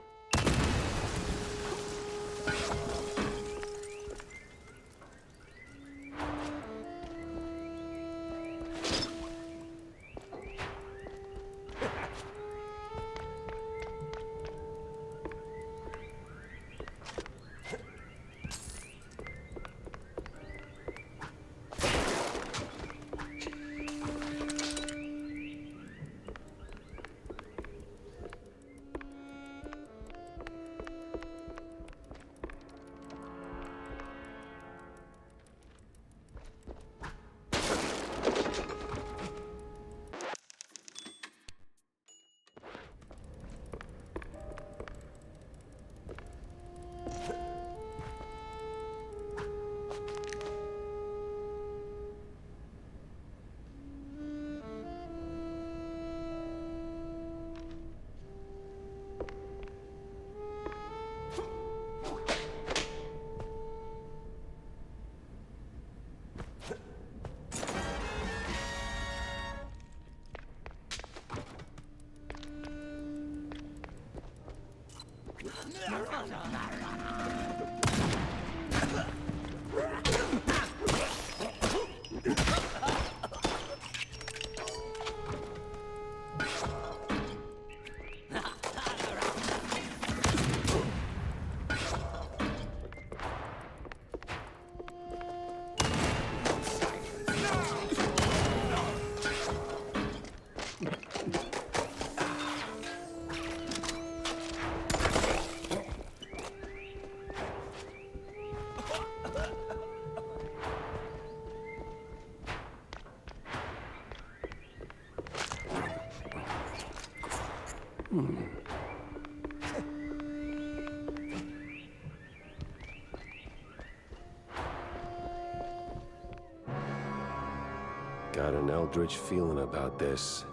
Got an eldritch feeling about this.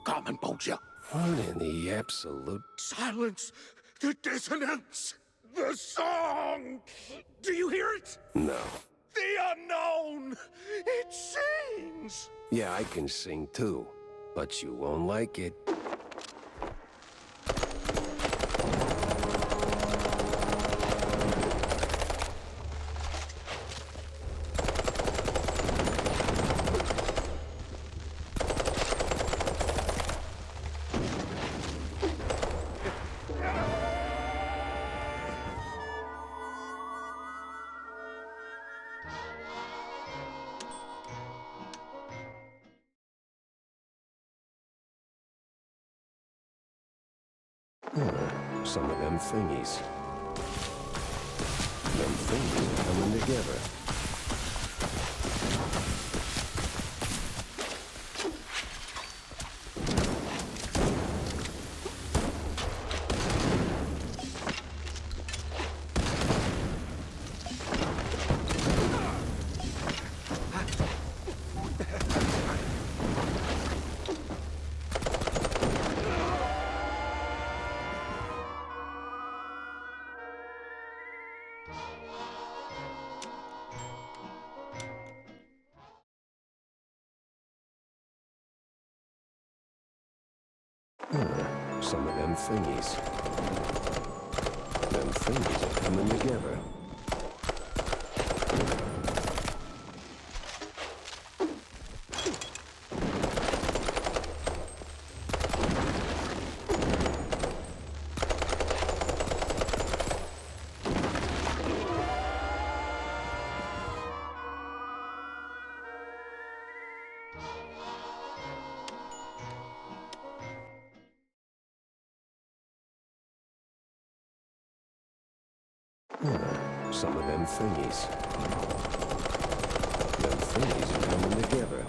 Carmen Bolger. What in the absolute... Silence! The dissonance! The song! Do you hear it? No. The unknown! It sings! Yeah, I can sing too, but you won't like it. Some of them thingies. Them thingies are coming together. Some of them thingies. Them thingies are coming together. Some of them thingies. Them thingies are coming together.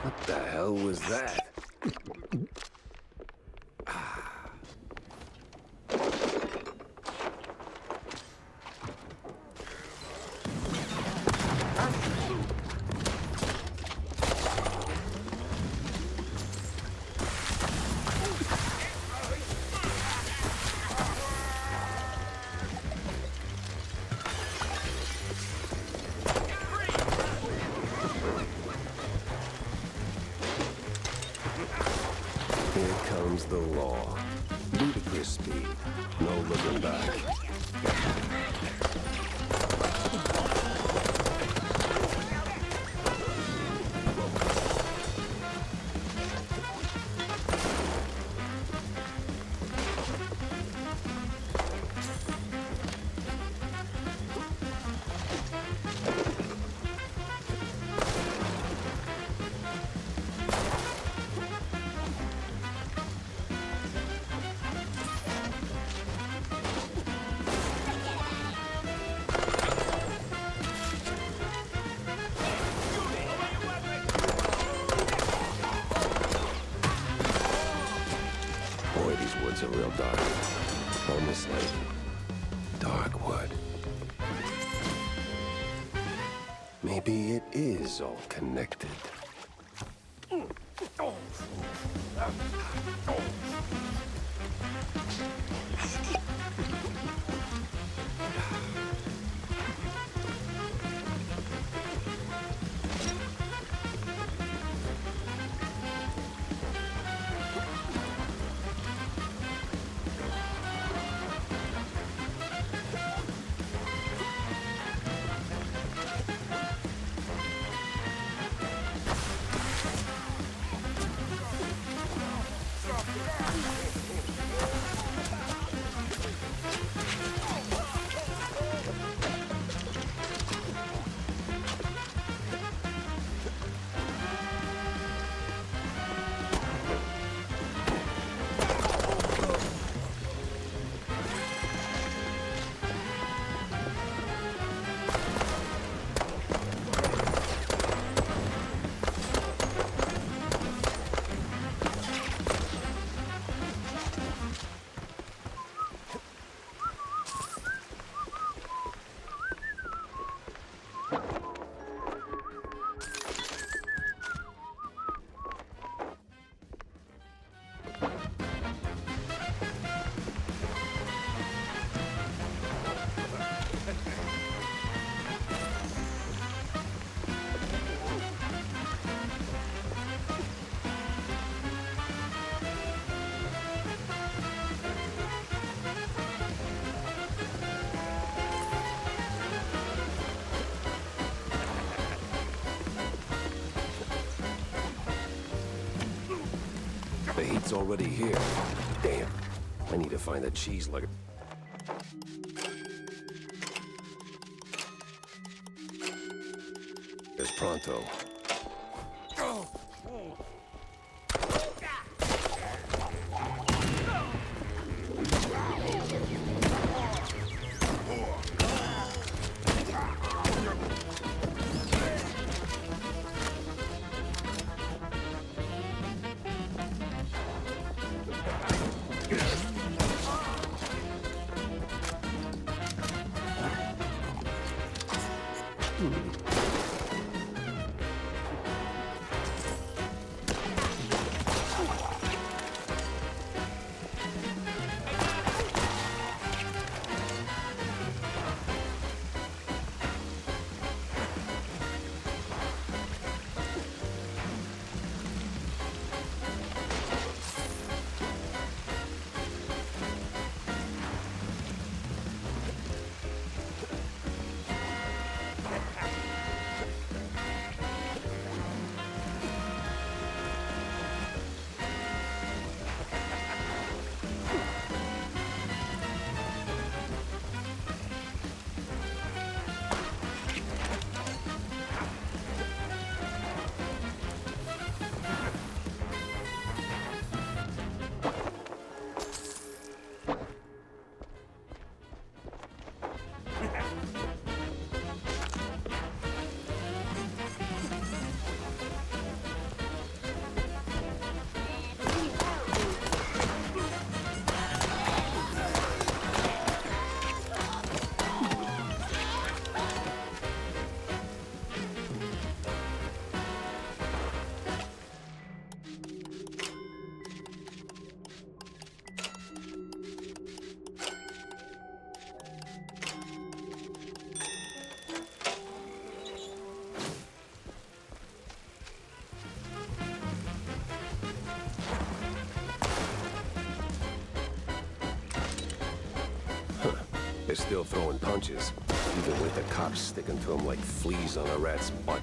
What the hell was that? Here comes the law. Ludicrous speed. No looking back. so dark. Almost like dark wood. Maybe it is all connected. The heat's already here. Damn. I need to find a cheese lugger. There's Pronto. They're still throwing punches, even with the cops sticking to them like fleas on a rat's butt.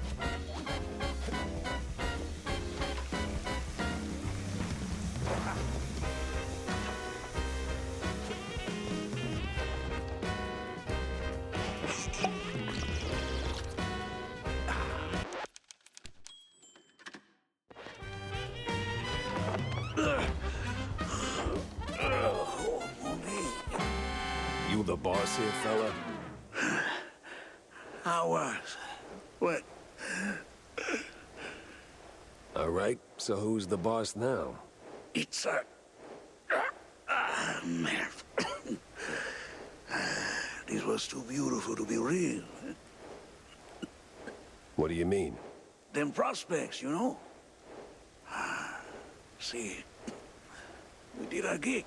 You the boss here, fella? I was. What? All right, so who's the boss now? It's Man, this was too beautiful to be real. What do you mean? Them prospects, you know? See, we did our gig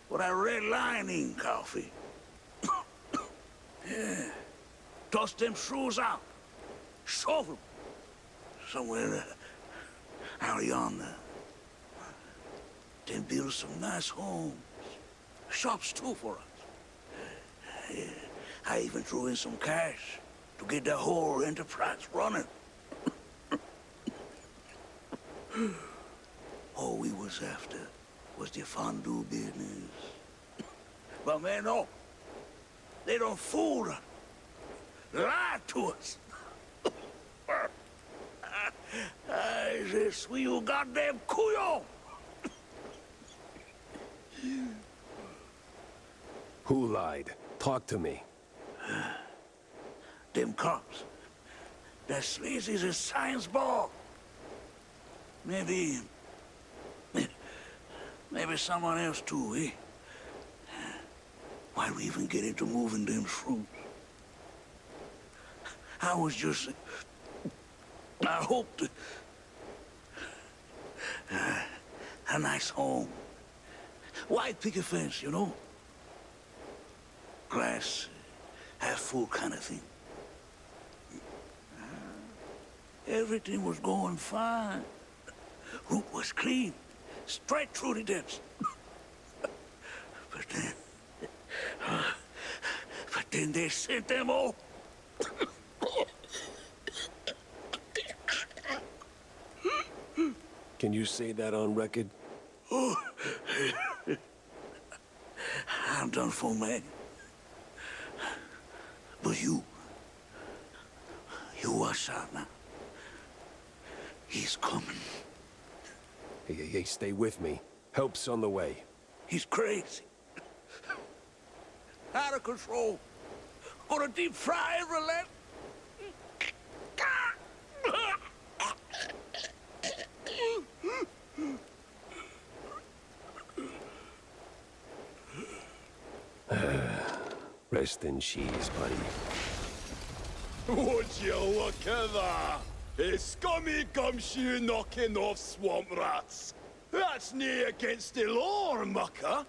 with our red lining coffee. Yeah. Toss them shrews out. Shove them. Somewhere out yonder. Then build some nice homes. Shops too for us. Yeah. I even threw in some cash to get the whole enterprise running. All we was after was the fondue business. But man, no. They don't fool us. Lie to us. Je suis un goddamn couillon. Who lied? Talk to me. Them cops. That sleazy's a science ball. Maybe someone else too, eh? Why'd we even get into moving them fruits? I was just... I hoped... a nice home. White picket fence, you know? Glass half full kind of thing. Everything was going fine. Route was clean. Straight through the depths. But then they sent them all. Can you say that on record? Oh. I'm done for, man. But you watch out now. He's coming. Hey, stay with me. Help's on the way. He's crazy. Out of control. Gonna deep fry every left. Rest in cheese, buddy. Would you look at that? A scummy gumshoe knocking off swamp rats. That's nae against the law, mucker.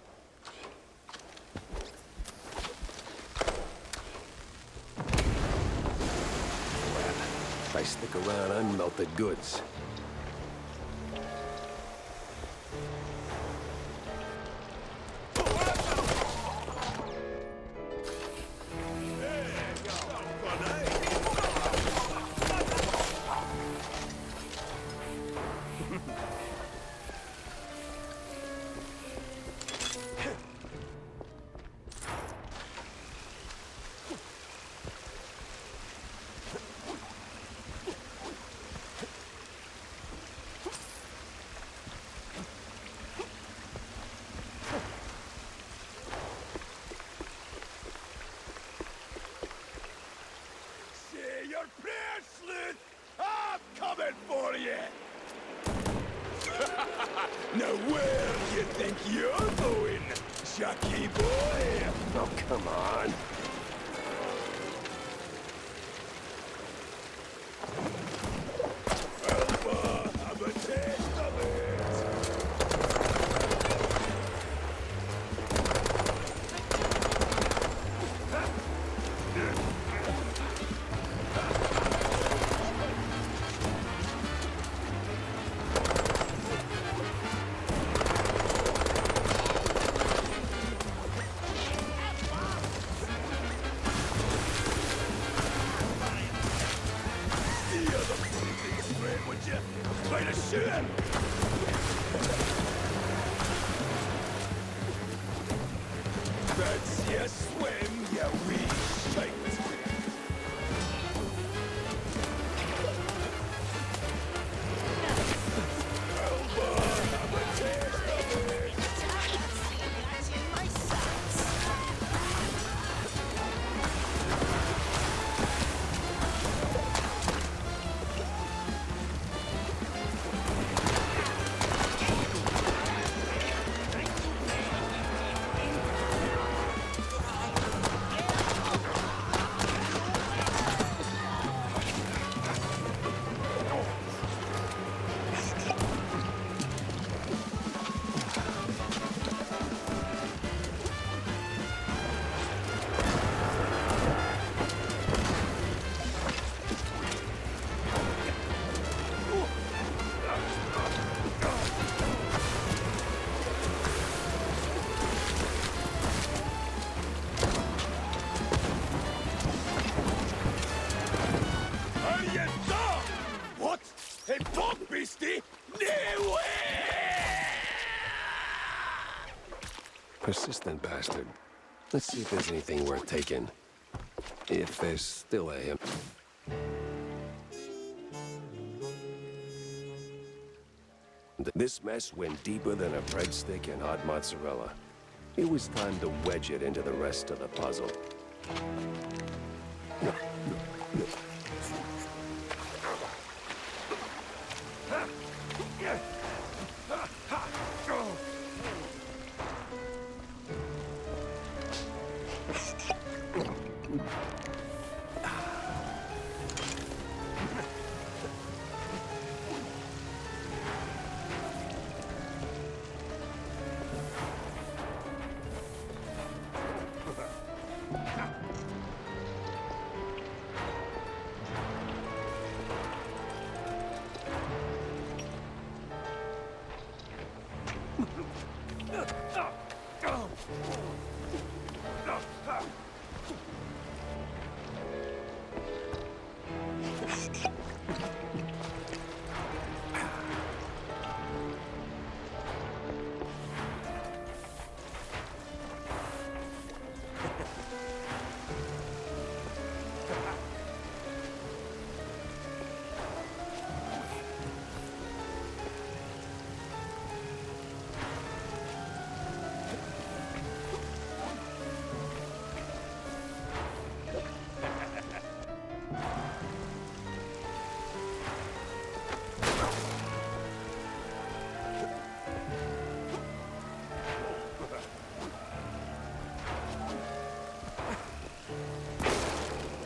If I stick around, I'm melted goods. Now where do you think you're going, Jackie boy? Oh, come on. Have a taste of That's your swim, you wee shite. tasty. Persistent bastard. Let's see if there's anything worth taking. If there's still a him. This mess went deeper than a breadstick and hot mozzarella. It was time to wedge it into the rest of the puzzle.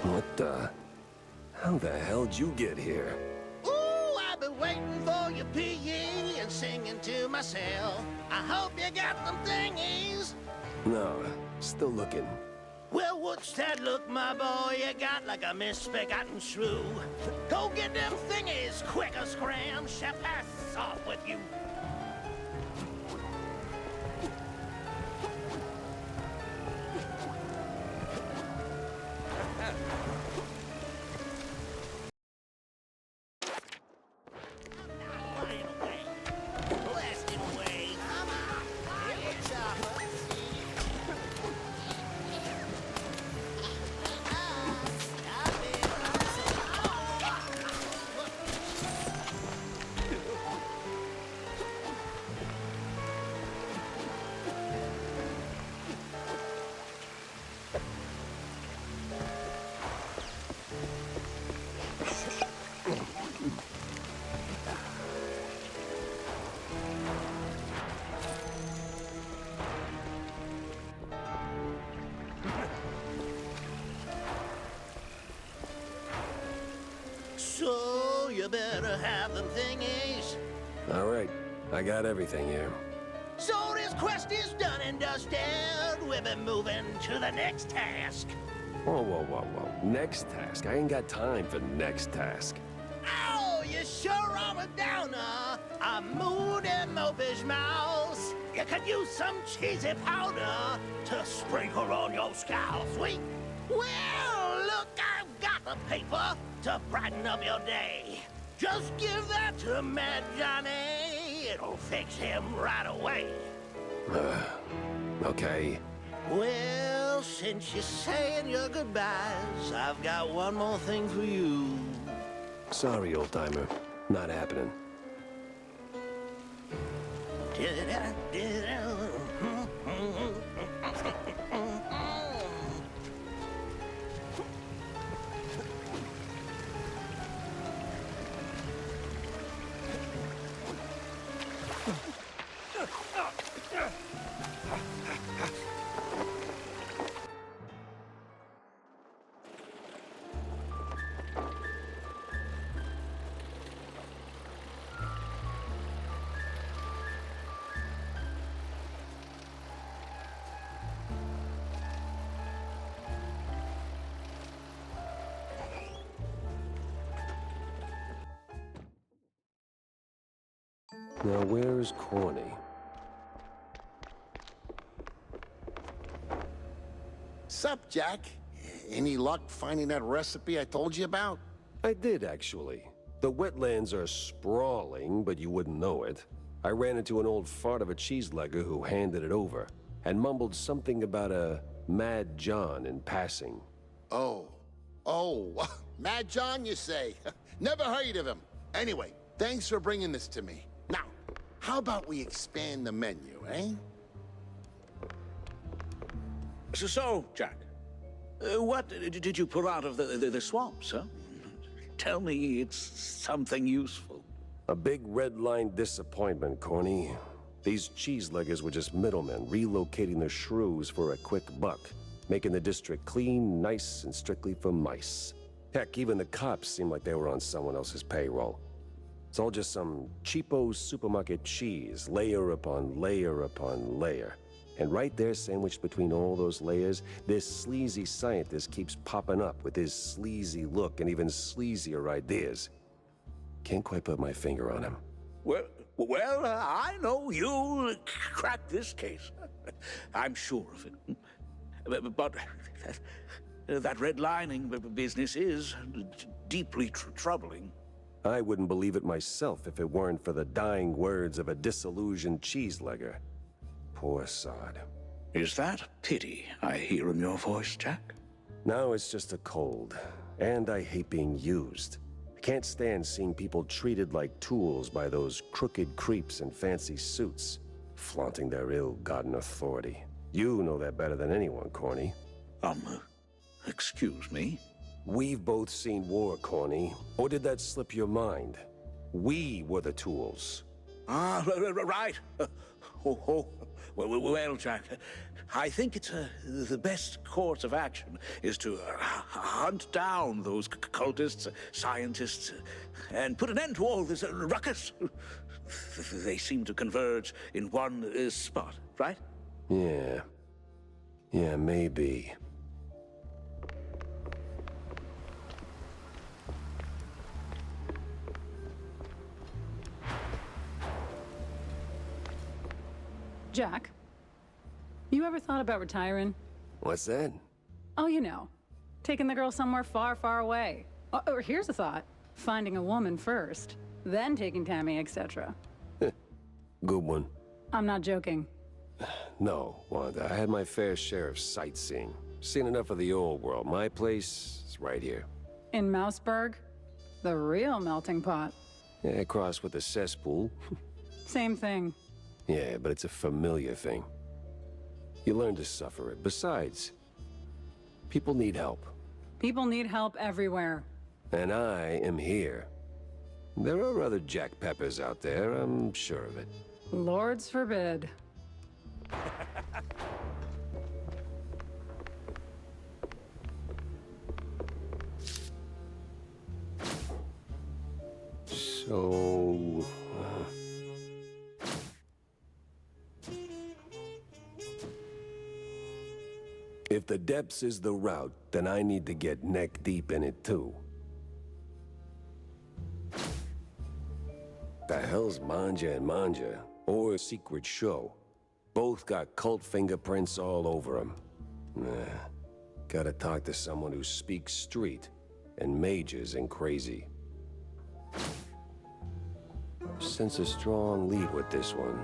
What the? How the hell'd you get here? Ooh, I've been waiting for your PE and singing to myself. I hope you got them thingies. No, still looking. Well, what's that look, my boy? You got like a misbegotten shrew. Go get them thingies, quick or scram. Shall pass off with you. So you better have them thingies. All right, I got everything here. So this quest is done and dusted. We've been moving to the next task. Whoa, whoa, whoa, whoa. Next task? I ain't got time for next task. Oh, you sure are a downer. A mood and mopish mouse. You could use some cheesy powder to sprinkle on your scalp, sweet. Well, look, I've got the paper to brighten up your day. Just give that to Mad Johnny. It'll fix him right away. Okay. Well, since you're saying your goodbyes, I've got one more thing for you. Sorry, old-timer. Not happening. Now, where's Corny? Sup, Jack? Any luck finding that recipe I told you about? I did, actually. The wetlands are sprawling, but you wouldn't know it. I ran into an old fart of a cheeselegger who handed it over, and mumbled something about a Mad John in passing. Oh, Mad John, you say? Never heard of him. Anyway, thanks for bringing this to me. Now, how about we expand the menu, eh? So, Jack, what did you pull out of the swamps, huh? Tell me it's something useful. A big red line disappointment, Corny. These cheeseleggers were just middlemen relocating their shrews for a quick buck, making the district clean, nice, and strictly for mice. Heck, even the cops seemed like they were on someone else's payroll. It's all just some cheapo supermarket cheese, layer upon layer upon layer. And right there, sandwiched between all those layers, this sleazy scientist keeps popping up with his sleazy look and even sleazier ideas. Can't quite put my finger on him. Well, I know you'll crack this case. I'm sure of it. But that redlining business is deeply troubling. I wouldn't believe it myself if it weren't for the dying words of a disillusioned cheeselegger. Poor sod. Is that pity I hear in your voice, Jack? No, it's just a cold. And I hate being used. I can't stand seeing people treated like tools by those crooked creeps in fancy suits, flaunting their ill-gotten authority. You know that better than anyone, Corny. Excuse me? We've both seen war, Corny. Or did that slip your mind? We were the tools. Ah, right. Well, Jack, I think it's the best course of action is to hunt down those cultists, scientists, and put an end to all this ruckus. They seem to converge in one spot, right? Yeah, maybe. Jack, you ever thought about retiring? What's that? Oh, you know, taking the girl somewhere far, far away. Or here's a thought, finding a woman first, then taking Tammy, etc. Good one. I'm not joking. No, Wanda, I had my fair share of sightseeing. Seen enough of the old world. My place is right here. In Mouseburg? The real melting pot. Yeah, across with the cesspool. Same thing. Yeah, but it's a familiar thing. You learn to suffer it. Besides, people need help. People need help everywhere. And I am here. There are other Jack Peppers out there, I'm sure of it. Lords forbid. So... If the depths is the route, then I need to get neck deep in it too. The hell's Manja and Manja, or Secret Show? Both got cult fingerprints all over them. Nah, gotta talk to someone who speaks street and majors in crazy. Sense a strong lead with this one.